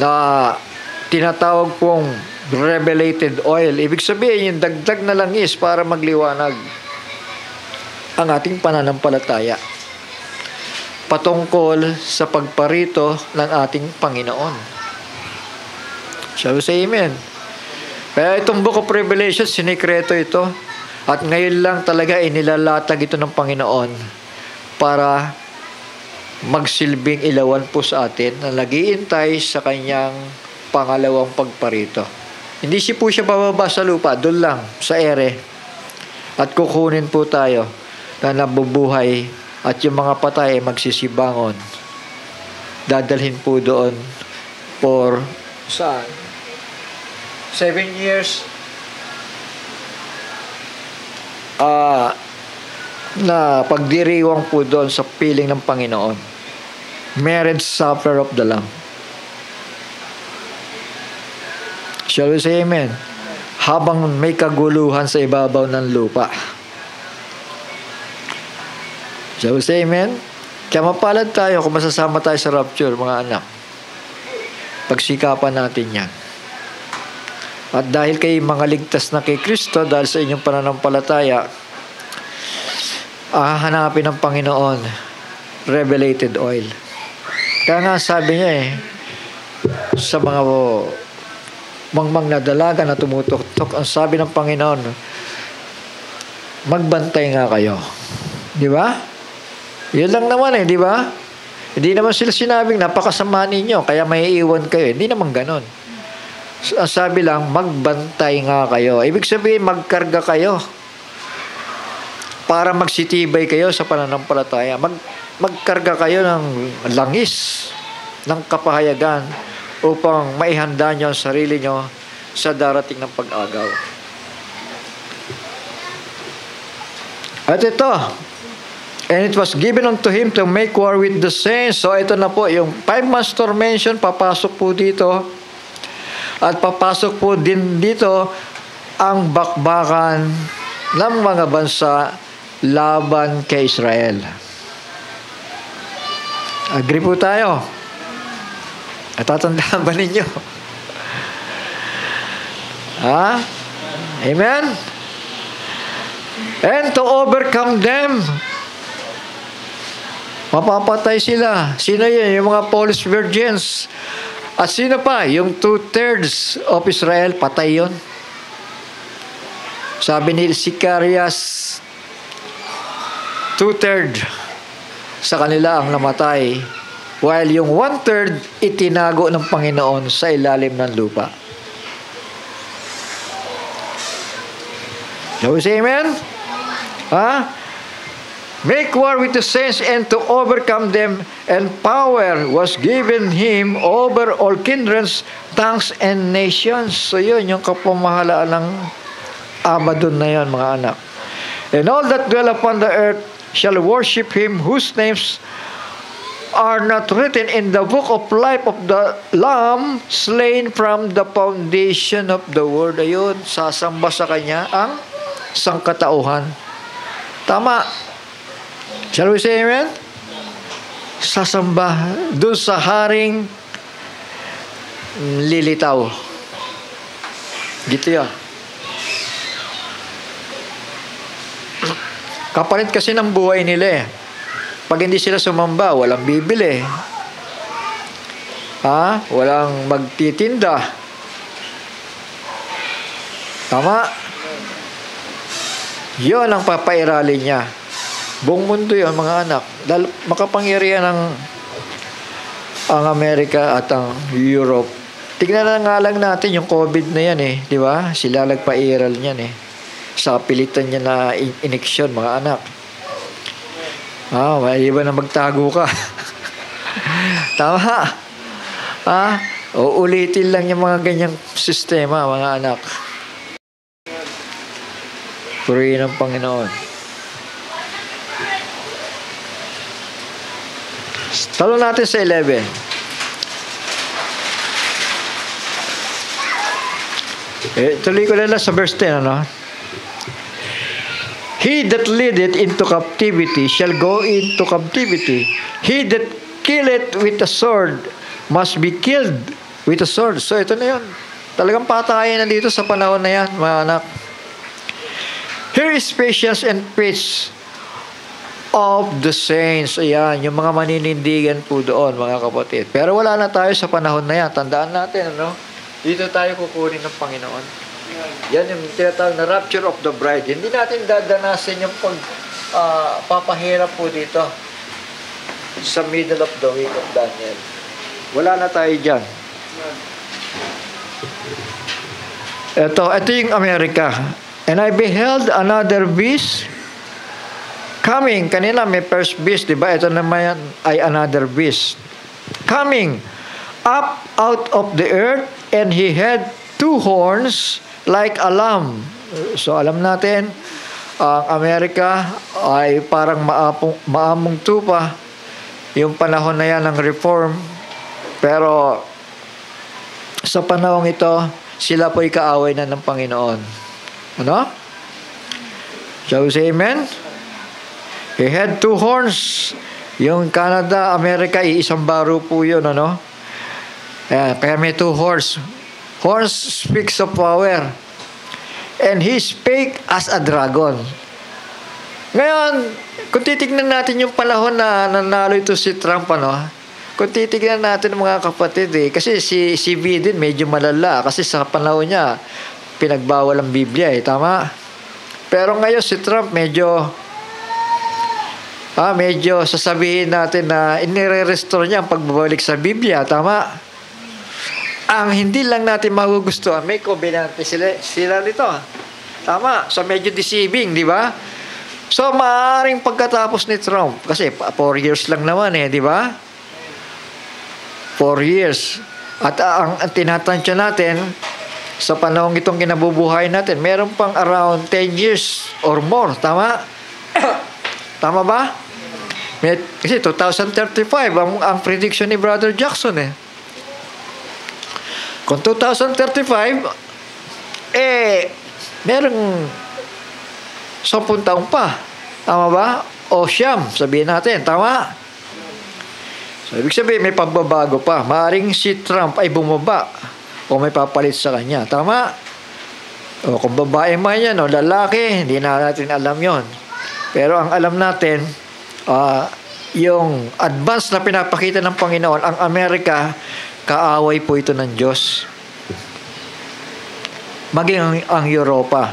na tinatawag pong revelated oil. Ibig sabihin, yung dagdag na langis para magliwanag ang ating pananampalataya patungkol sa pagparito ng ating Panginoon. Shall we say amen? Kaya itong Book of Revelation, sinikreto ito. At ngayon lang talaga inilalatag ito ng Panginoon para magsilbing ilawan po sa atin na nag-iintay sa kanyang pangalawang pagparito. Hindi po siya bababa sa lupa, doon lang, sa ere. At kukunin po tayo na nabubuhay at yung mga patay ay magsisibangon. Dadalhin po doon for saan? 7 years na pagdiriwang po doon sa piling ng Panginoon. Marriage supper of the Lamb. Shall we say amen? Habang may kaguluhan sa ibabaw ng lupa. Shall we say amen? Kaya mapalad tayo kung masasama tayo sa rapture, mga anak. Pagsikapan natin yan. At dahil kayo mga ligtas na kay Kristo, dahil sa inyong pananampalataya, hanapin ng Panginoon revelated oil. Kaya nga sabi niya sa mga mangmang na dalaga na tumutok-tok, ang sabi ng Panginoon, magbantay nga kayo. Di ba? Yun lang naman di ba? Hindi naman sila sinabing napakasama ninyo, kaya may iwan kayo. Hindi naman ganon. Sabi lang, magbantay nga kayo. Ibig sabihin, magkarga kayo para magsitibay kayo sa pananampalataya. Magkarga kayo ng langis, ng kapahayagan upang maihanda nyo ang sarili nyo sa darating ng pag-agaw. At ito, and it was given unto him to make war with the saints. So ito na po, yung 5 months tormentation, papasok po dito. At papasok po din dito ang bakbakan ng mga bansa laban kay Israel. Agree po tayo? Natatandaan ba ninyo? Ha? Amen? And to overcome them, mapapatay sila. Sino yun? Yung mga Polish virgins. At sino pa? Yung 2/3 of Israel, patay yun. Sabi ni Sicarius, 2/3 sa kanila ang namatay, while yung 1/3 itinago ng Panginoon sa ilalim ng lupa. Shall we say amen? Make war with the saints and to overcome them, and power was given him over all kindreds, tongues, and nations. So yun, yung kapamahalaan ng Abaddon na yun, mga anak. And all that dwell upon the earth shall worship him, whose names are not written in the book of life of the Lamb, slain from the foundation of the world. Ayun, sasamba sa kanya ang sangkatauhan. Tama. Shall we say amen? Sasamba doon sa haring lilitaw. Dito yan. Kapalit kasi ng buhay nila eh. Pag hindi sila sumamba, walang bibili. Walang magtitinda. Tama? Yun ang papairali niya. Buong mundo yun, mga anak. Dahil makapangyarihan ang Amerika at ang Europe. Tignan na nga lang natin yung COVID na yan eh. Di ba? Sila nagpairal niyan eh. Sa pilitan niya na ineksyon, mga anak. May iba na magtago ka. Tama. Uulitin lang yung mga ganyang sistema, mga anak. Purihin ng Panginoon. Talo natin sa 11. Tuloy ko lang sa verse 10, ano? He that leadeth into captivity shall go into captivity. He that killeth with a sword must be killed with a sword. So, ito na yun. Talagang patayan na dito sa panahon na yan, mga anak. Here is patience and peace of the saints. Ayan, yung mga maninindigan po doon, mga kapatid. Pero wala na tayo sa panahon na yan. Tandaan natin, ano? Dito tayo kukunin ng Panginoon. Yan yung tinatawag na rapture of the bride. Hindi natin dadanasin yung papahirap po dito sa middle of the week of Daniel. Wala na tayo dyan. Ito yung Amerika. And I beheld another beast coming. Kanina may first beast, di ba? Ito naman ay another beast. Coming up out of the earth, and he had 2 horns like a lamb. So alam natin, ang Amerika ay parang maamong tupa. Yung panahon na yan ng reform. Pero sa panahon ito, sila po'y kaaway na ng Panginoon. Ano? Shall we say amen? He had 2 horns. Yung Canada, Amerika, isang baro po yun, ano? Kaya may 2 horns. Horns speaks of power. And he spake as a dragon. Ngayon, kung titignan natin yung panahon na nanalo ito si Trump, ano? Kung titignan natin mga kapatid, kasi si Biden medyo malala. Kasi sa panahon niya, pinagbawal ang Biblia, tama? Pero ngayon si Trump medyo sasabihin natin na inire-restore niya ang pagbabalik sa Biblia, tama? Ang hindi lang natin magugustuhan, may kobenante sila nito. Tama? So medyo deceiving, di ba? So maaaring pagkatapos ni Trump, kasi 4 years lang naman di ba? 4 years. At ang tinatansya natin, sa panahon itong kinabubuhay natin, meron pang around 10 years or more. Tama? Tama ba? Kasi 2035 ang prediction ni Brother Jackson Kung 2035, merong 10 taon pa. Tama ba? O siyam, sabihin natin. Tama? So, ibig sabihin, may pagbabago pa. Maaring si Trump ay bumaba o may papalit sa kanya. Tama? O kung babae man yan o lalaki, hindi na natin alam yon. Pero ang alam natin, yung advance na pinapakita ng Panginoon, ang Amerika, kaaway po ito ng Diyos. Maging ang Europa.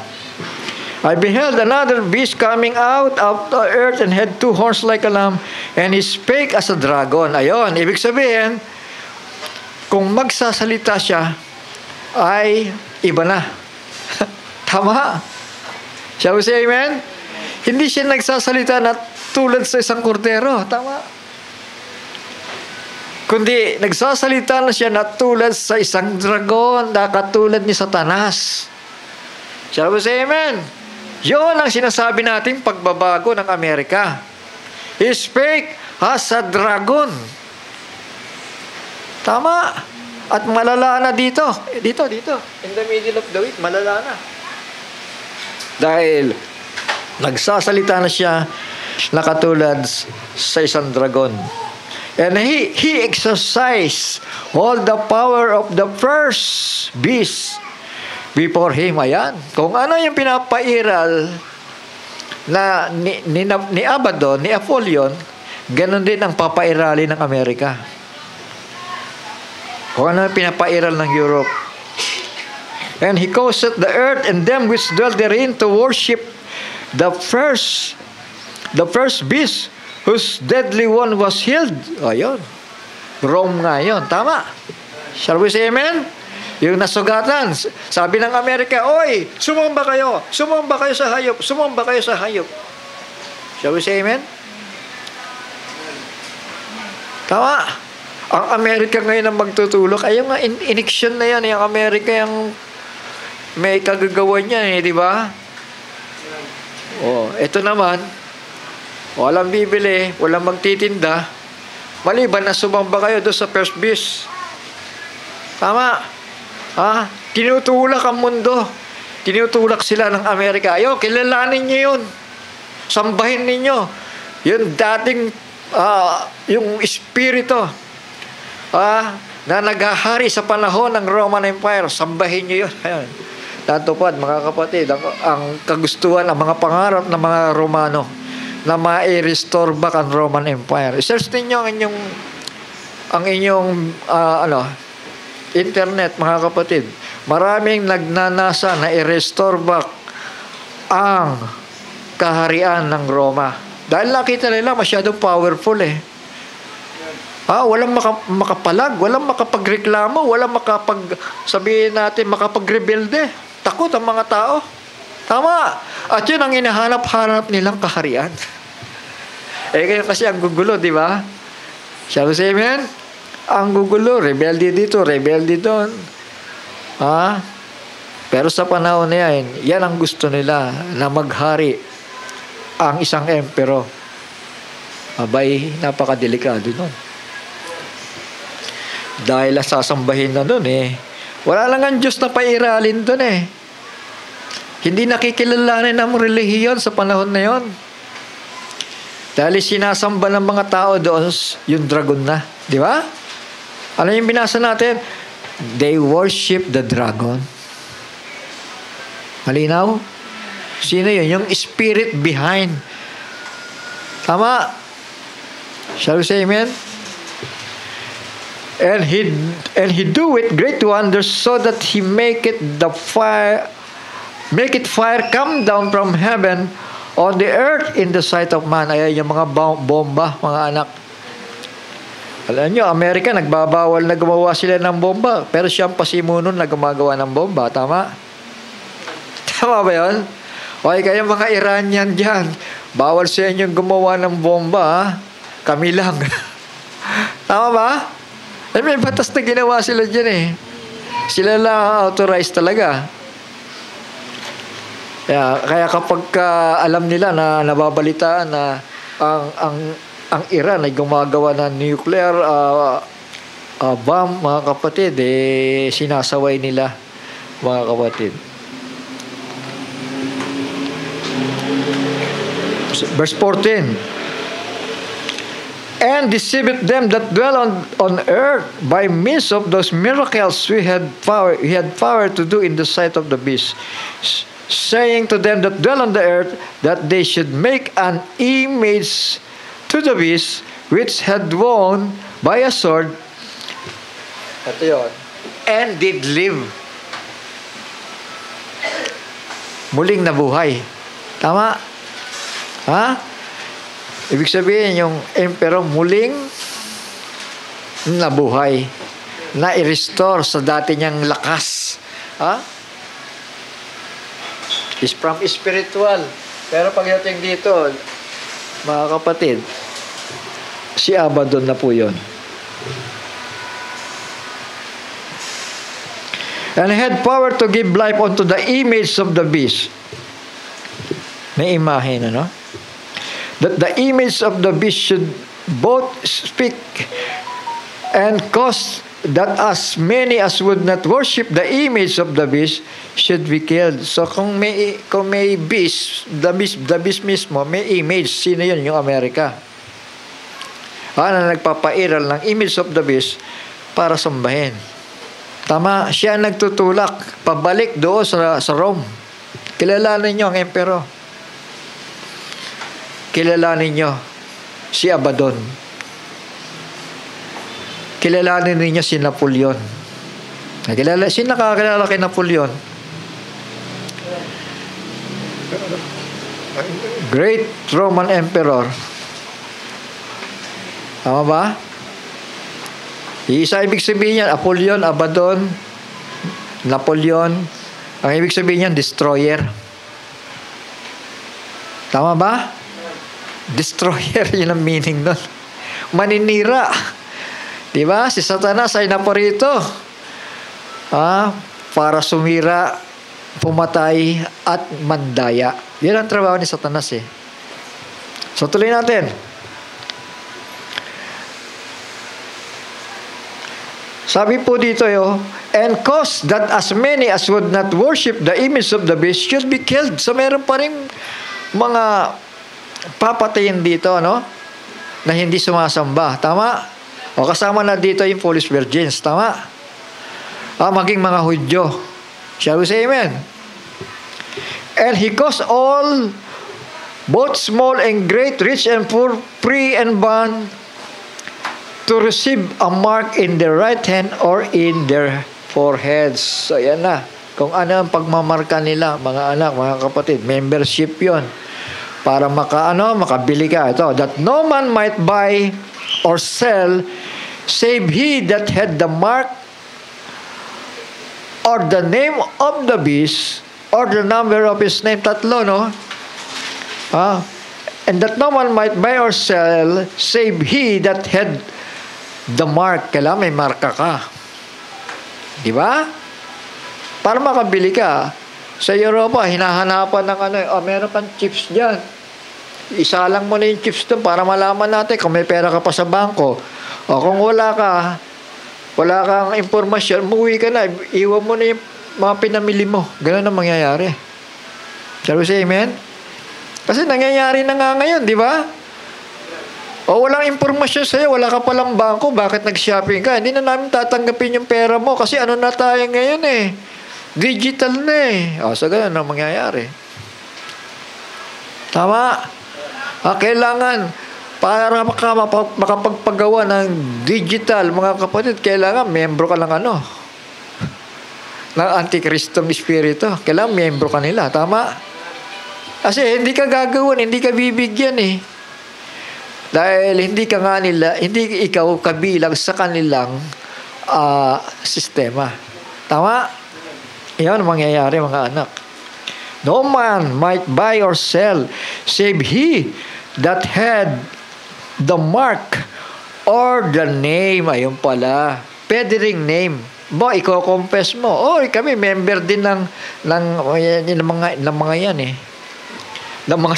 I beheld another beast coming out of the earth and had 2 horns like a lamb, and he spake as a dragon. Ayon, ibig sabihin, kung magsasalita siya, ay iba na. Tama? Shall we say amen? Hindi siya nagsasalita na tulad sa isang kordero. Tama? Kundi nagsasalita na siya na tulad sa isang dragon, na katulad ni Satanas. Shall we say amen? Yun ang sinasabi nating pagbabago ng Amerika. He spake as a dragon. Tama. At malala na dito. Dito. In the middle of the week, malala na. Dahil nagsasalita na siya na katulad sa isang dragon. And he exercised all the power of the first beast before him. Ayan. Kung ano yung pinapairal na ni Abaddon, ni Apollyon, ganun din ang papairali ng Amerika. Kung ano yung pinapairal ng Europe. And he caused the earth and them which dwell therein to worship the first beast whose deadly one was healed. Ayun. Rome nga yun. Tama. Shall we say amen? Yung nasugatan. Sabi ng Amerika, oy, sumamba kayo. Sumamba kayo sa hayop. Sumamba kayo sa hayop. Shall we say amen? Tama. Ang Amerika ngayon ang magtutulok. Ay, yung ineksyon na yan. Yung Amerika yung may kagagawa niya, di ba? Ito naman, walang bibili, walang magtitinda, maliban na sumamba kayo doon sa first beast. Tama. Tinutulak ang mundo. Tinutulak sila ng Amerika. Ayo, kilalanin niyo yun. Sambahin ninyo. Yun dating, yung espiritu, na naghahari sa panahon ng Roman Empire. Sambahin niyo yun. Ayun. Tatupad, mga kapatid, ang kagustuhan, ang mga pangarap ng mga Romano na ma-restore back ang Roman Empire. I-search ninyo ang inyong internet, mga kapatid. Maraming nagnanasa na i-restore back ang kaharian ng Roma. Dahil nakita nila masyadong powerful eh. Walang makapalag, walang makapagreklamo, walang sabihin natin, makapagrebelde. Takot ang mga tao. Tama. At yun ang hinahanap-hanap nilang kaharian. Kaya kasi ang gugulo, di ba? Shall we say amen? Ang gugulo, rebelde dito, rebelde doon. Pero sa panahon na yan ang gusto nila, na maghari ang isang emperor. Abay, napakadelikado nun. Dahil sasambahin na nun wala lang ang Diyos na pairalin dun Hindi nakikilalanin ang relihiyon sa panahon na yon. Dahil sinasamba ng mga tao doon yung dragon na. Di ba? Ano yung binasa natin? They worship the dragon. Malinaw? Sino yun? Yung spirit behind. Tama? Shall we say amen? And he do it great wonders so that he make it fire come down from heaven on the earth in the sight of man. Ayan yung mga bomba, mga anak. Alam nyo, Amerika, nagbabawal na gumawa sila ng bomba. Pero siyang pasimunon na gumagawa ng bomba. Tama? Tama ba yun? Okay, kaya mga Iranian dyan, bawal sa inyong gumawa ng bomba. Kami lang. Tama ba? May batas na ginawa sila dyan Sila lang authorized talaga. Kaya kapag alam nila na nababalitaan na ang Iran ay gumagawa ng nuclear bomb, mga kapatid, sinasaway nila, mga kapatid. Verse 14. And deceived them that dwell on earth by means of those miracles he had power to do in the sight of the beast, saying to them that dwell on the earth that they should make an image to the beast which had won by a sword. Ito yun. And did live. Muling nabuhay. Tama? Ha? Ibig sabihin, yung emperor muling nabuhay. Na-restore sa dati niyang lakas. Ha? Is from spiritual. Pero pagdating dito, mga kapatid, si Abaddon na po yun. And had power to give life unto the image of the beast. May imahe na, no? That the image of the beast should both speak and cause that as many as would not worship the image of the beast should be killed. So kung may beast, the beast mismo, may image, sino yun? Yung Amerika. Na nagpapairal ng image of the beast para sambahin. Tama, siya ang nagtutulak pabalik doon sa Rome. Kilalanin niyo ang emperor. Kilalanin niyo si Abaddon. Kilalanin niyo si Napoleon. Sino nakakilala kay Napoleon? Great Roman Emperor. Tama ba? Isa ibig sabihin niyan, Apollyon, Abaddon, Napoleon. Ang ibig sabihin niyan, destroyer. Tama ba? Destroyer, yun ang meaning nun. Maninira. Diba? Si Satanas ay naparito. Para sumira, pumatay, at mandaya. Yan ang trabaho ni Satanas eh. So tuloy natin. Sabi po dito and cause that as many as would not worship the image of the beast should be killed. So meron pa rin mga papatayin dito, no? Na hindi sumasamba. Tama? O kasama na dito yung foolish virgins. Tama? Maging mga Hudyo. Shall we say amen? And he caused all, both small and great, rich and poor, free and bond, to receive a mark in their right hand or in their foreheads. So, yan na. Kung ano ang pagmamarka nila, mga anak, mga kapatid, membership yon para makabili ka. Ito, that no man might buy or sell save he that had the mark or the name of the beast or the number of his name. Tatlo, no? And that no man might buy or sell save he that had the mark. Kailangan may marka ka. Di ba? Para makabili ka. Sa Europa, hinahanapan ng meron pang chips dyan. Isa lang mo na yung chips doon para malaman natin kung may pera ka pa sa bangko. O kung wala kang impormasyon, umuwi ka na, iwan mo na yung mga pinamili mo. Ganun ang mangyayari. Shall we say amen? Kasi nangyayari na nga ngayon, di ba? O walang impormasyon sa'yo, wala ka palang bangko, bakit nag-shopping ka? Hindi na namin tatanggapin yung pera mo kasi ano na tayo ngayon eh. Digital na eh. O, so ganun ang mangyayari. Tama? Kailangan, para makapagpagawa ng digital, mga kapatid, kailangan membro ka lang ng Antichristong Espiritu. Kailangan membro ka nila. Tama? Kasi hindi ka gagawin, hindi ka bibigyan eh. Dahil hindi ikaw kabilang sa kanilang sistema. Tama? Yan ang mangyayari, mga anak. No man might buy or sell save he that had the mark or the name. Ayun pala. Pwede ring name. Iko-confess mo. Kami member din ng mga yan eh. Ng mga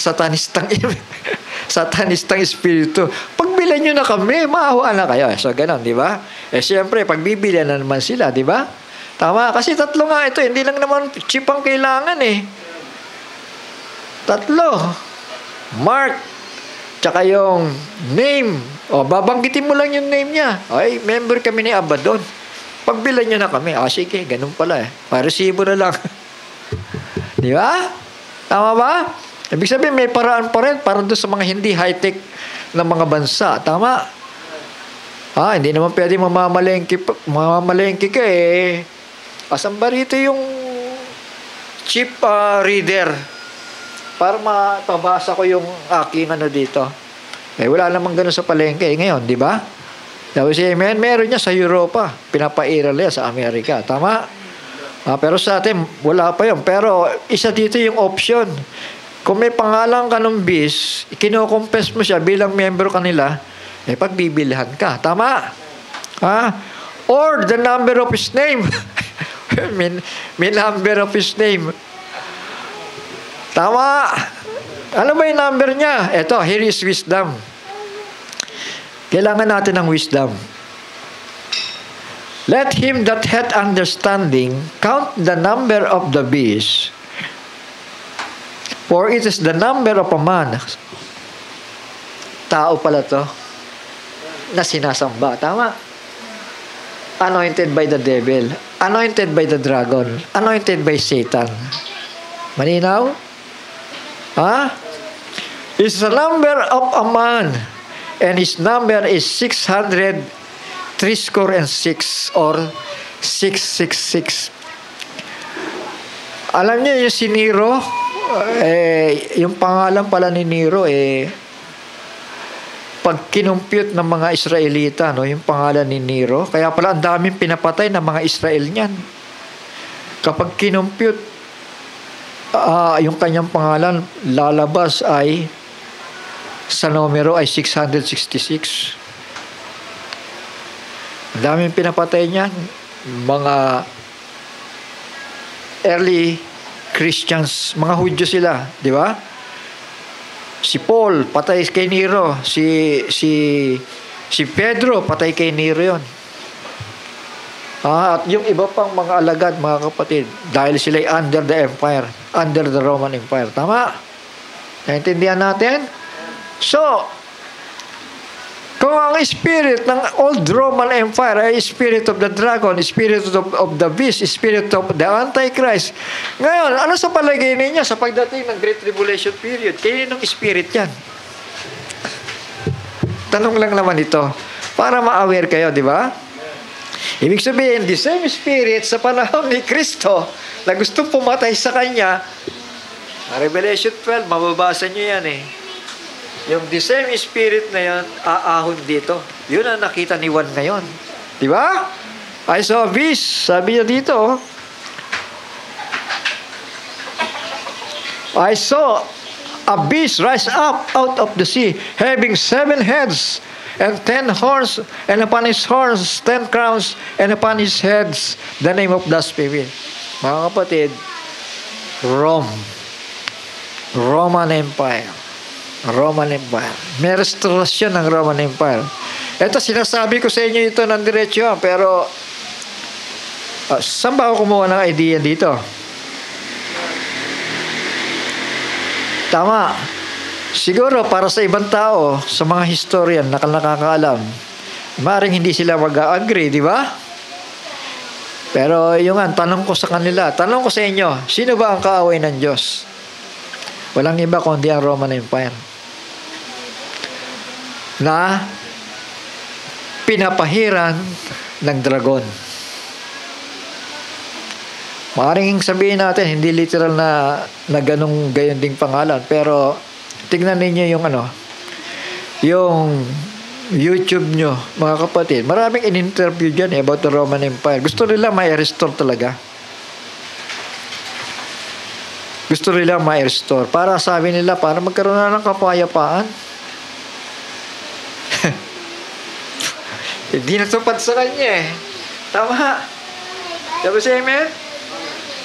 satanistang espiritu. Pagbilan nyo na kami, maawa na kayo. So, ganun, di ba? Siyempre, pagbibilan na naman sila, di ba? Tama? Kasi tatlo nga ito. Hindi lang naman chip ang kailangan eh. Tatlo. mark, tsaka yung name. O, babanggitin mo lang yung name niya. Ay, member kami ni Abaddon. Pagbilan niyo na kami. Sige, ganun pala eh. Resibo na lang. Di ba? Tama ba? Ibig sabihin, may paraan pa rin para doon sa mga hindi high-tech na mga bansa. Tama? Hindi naman pwede mamamalengke ka eh. Asan ba rito yung chip reader para mapabasa ko yung aking dito? Wala namang ganun sa palengke ngayon, di ba? Tapos meron niya sa Europa. Pinapairal niya sa Amerika. Tama? Pero sa atin, wala pa yun. Pero isa dito yung option. Kung may pangalan ka ng bis, kinocompess mo siya bilang member kanila, pagbibilhan ka. Tama? Or the number of his name. may number of his name. Tama? Ano ba yung number niya? Ito, here is wisdom. Kailangan natin ng wisdom. Let him that hath understanding count the number of the beast, for it is the number of a man. Tao pala to na sinasamba. Tama? Anointed by the devil. Anointed by the dragon. Anointed by Satan. Malinaw? It's the number of a man, and his number is 600 666 or 666. Alam niyo yung si Nero, yung pangalan pala ni Nero, pag kinumpute ng mga Israelita, yung pangalan ni Nero, kaya pala ang daming pinapatay ng mga Israel niyan. Kapag kinumpute, yung kanyang pangalan, lalabas ay, sa numero ay 666. Ang daming pinapatay niyan, mga early Christians, mga Hudyo sila, di ba? Si Paul, patay kay Nero. Si Pedro, patay kay Nero yun. At yung iba pang mga alagad, mga kapatid, dahil sila'y under the empire, under the Roman Empire. Tama? Naintindihan natin? So, kung ang spirit ng old Roman Empire ay spirit of the dragon, spirit of the beast, spirit of the Antichrist. Ngayon, ano sa palagay ninyo sa pagdating ng Great Tribulation period? Kaninong spirit yan? Tanong lang naman ito. Para ma-aware kayo, di ba? Ibig sabihin, the same spirit sa panahon ni Kristo na gusto pumatay sa Kanya, Revelation 12, mababasa nyo yan Yung the same spirit na yun, aahon dito. Yun ang nakita ni Juan ngayon. Di ba? I saw a beast. Sabi niya dito. I saw a beast rise up out of the sea, having 7 heads and 10 horns, and upon his horns 10 crowns, and upon his heads the name of blasphemy. Mga kapatid, Roman Empire. Roman Empire. May restorasyon ng Roman Empire. Ito, sinasabi ko sa inyo ito ng diretsyo, pero saan ba ako kumuha ng idea dito? Tama. Siguro para sa ibang tao, sa mga historian na nakakaalam, maaaring hindi sila mag-agree, di ba? Pero yung tanong ko sa kanila, tanong ko sa inyo, sino ba ang kaaway ng Diyos? Walang iba kundi ang Roman Empire. Na pinapahiran ng dragon. Maaaring sabihin natin, hindi literal na gayon ding pangalan, pero tignan ninyo yung yung YouTube nyo, mga kapatid. Maraming in-interview dyan about the Roman Empire. Gusto nila ma-restore talaga. Gusto nila ma-restore. Para sabi nila, para magkaroon na ng kapayapaan. Hindi natupad sa kanya Tama. Sabi siya, amen?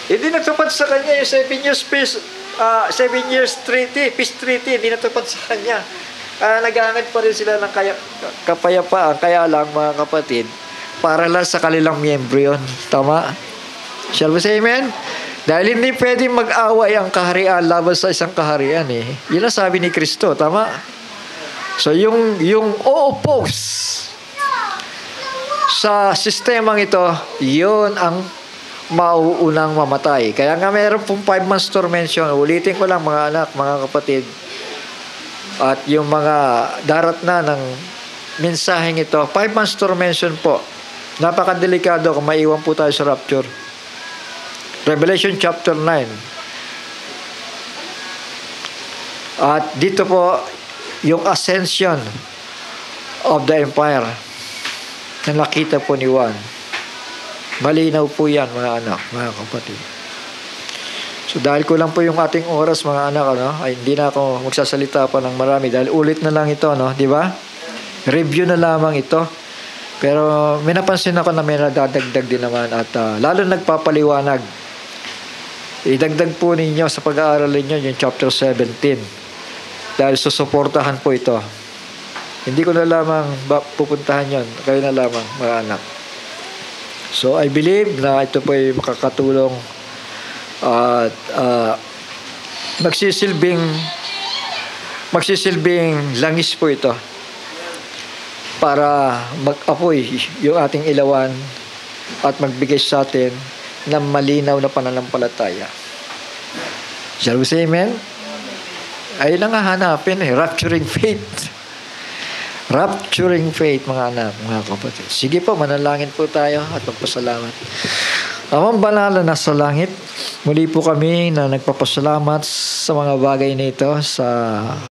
Hindi natupad sa kanya yung 7 years peace, 7 years treaty, peace treaty, hindi natupad sa kanya. Naghahanap pa rin sila ng kapayapaan. Kaya lang, mga kapatid, para lang sa kanilang miyembro yun. Tama? Shall we say amen? Dahil hindi pwedeng mag-away ang kaharian laban sa isang kaharian eh. Yun ang sabi ni Kristo, tama? So yung o-oppose sa sistemang ito, yun ang mauunang mamatay. Kaya nga mayroon pong 5 months tormention. Ulitin ko lang mga anak, mga kapatid. At yung mga darat na ng mensaheng ito, 5 months tormention po. Napakadelikado kung maiwan po tayo sa rapture. Revelation chapter 9. At dito po, yung ascension of the empire na nakita po ni Juan. Malinaw po yan, mga anak, mga kapatid. So dahil ko lang po yung ating oras, mga anak, ay hindi na ako magsasalita pa ng marami dahil ulit na lang ito, di ba? Review na lamang ito. Pero may napansin ako na may nadadagdag din naman at lalo nagpapaliwanag. Idagdag po ninyo sa pag-aaral ninyo yung chapter 17 dahil susuportahan po ito. Hindi ko na lamang pupuntahan yon, kayo na lamang, mga anak. So I believe na ito po ay makakatulong at magsisilbing langis po ito para mag-apoy yung ating ilawan at magbigay sa atin ng malinaw na pananampalataya. Shall we say amen? Ayun ang hahanapin rapturing faith. Rapturing faith, mga anak, mga kapatid. Sige po, manalangin po tayo at magpasalamat. Amang banal na nasa langit, muli po kami na nagpapasalamat sa mga bagay na ito sa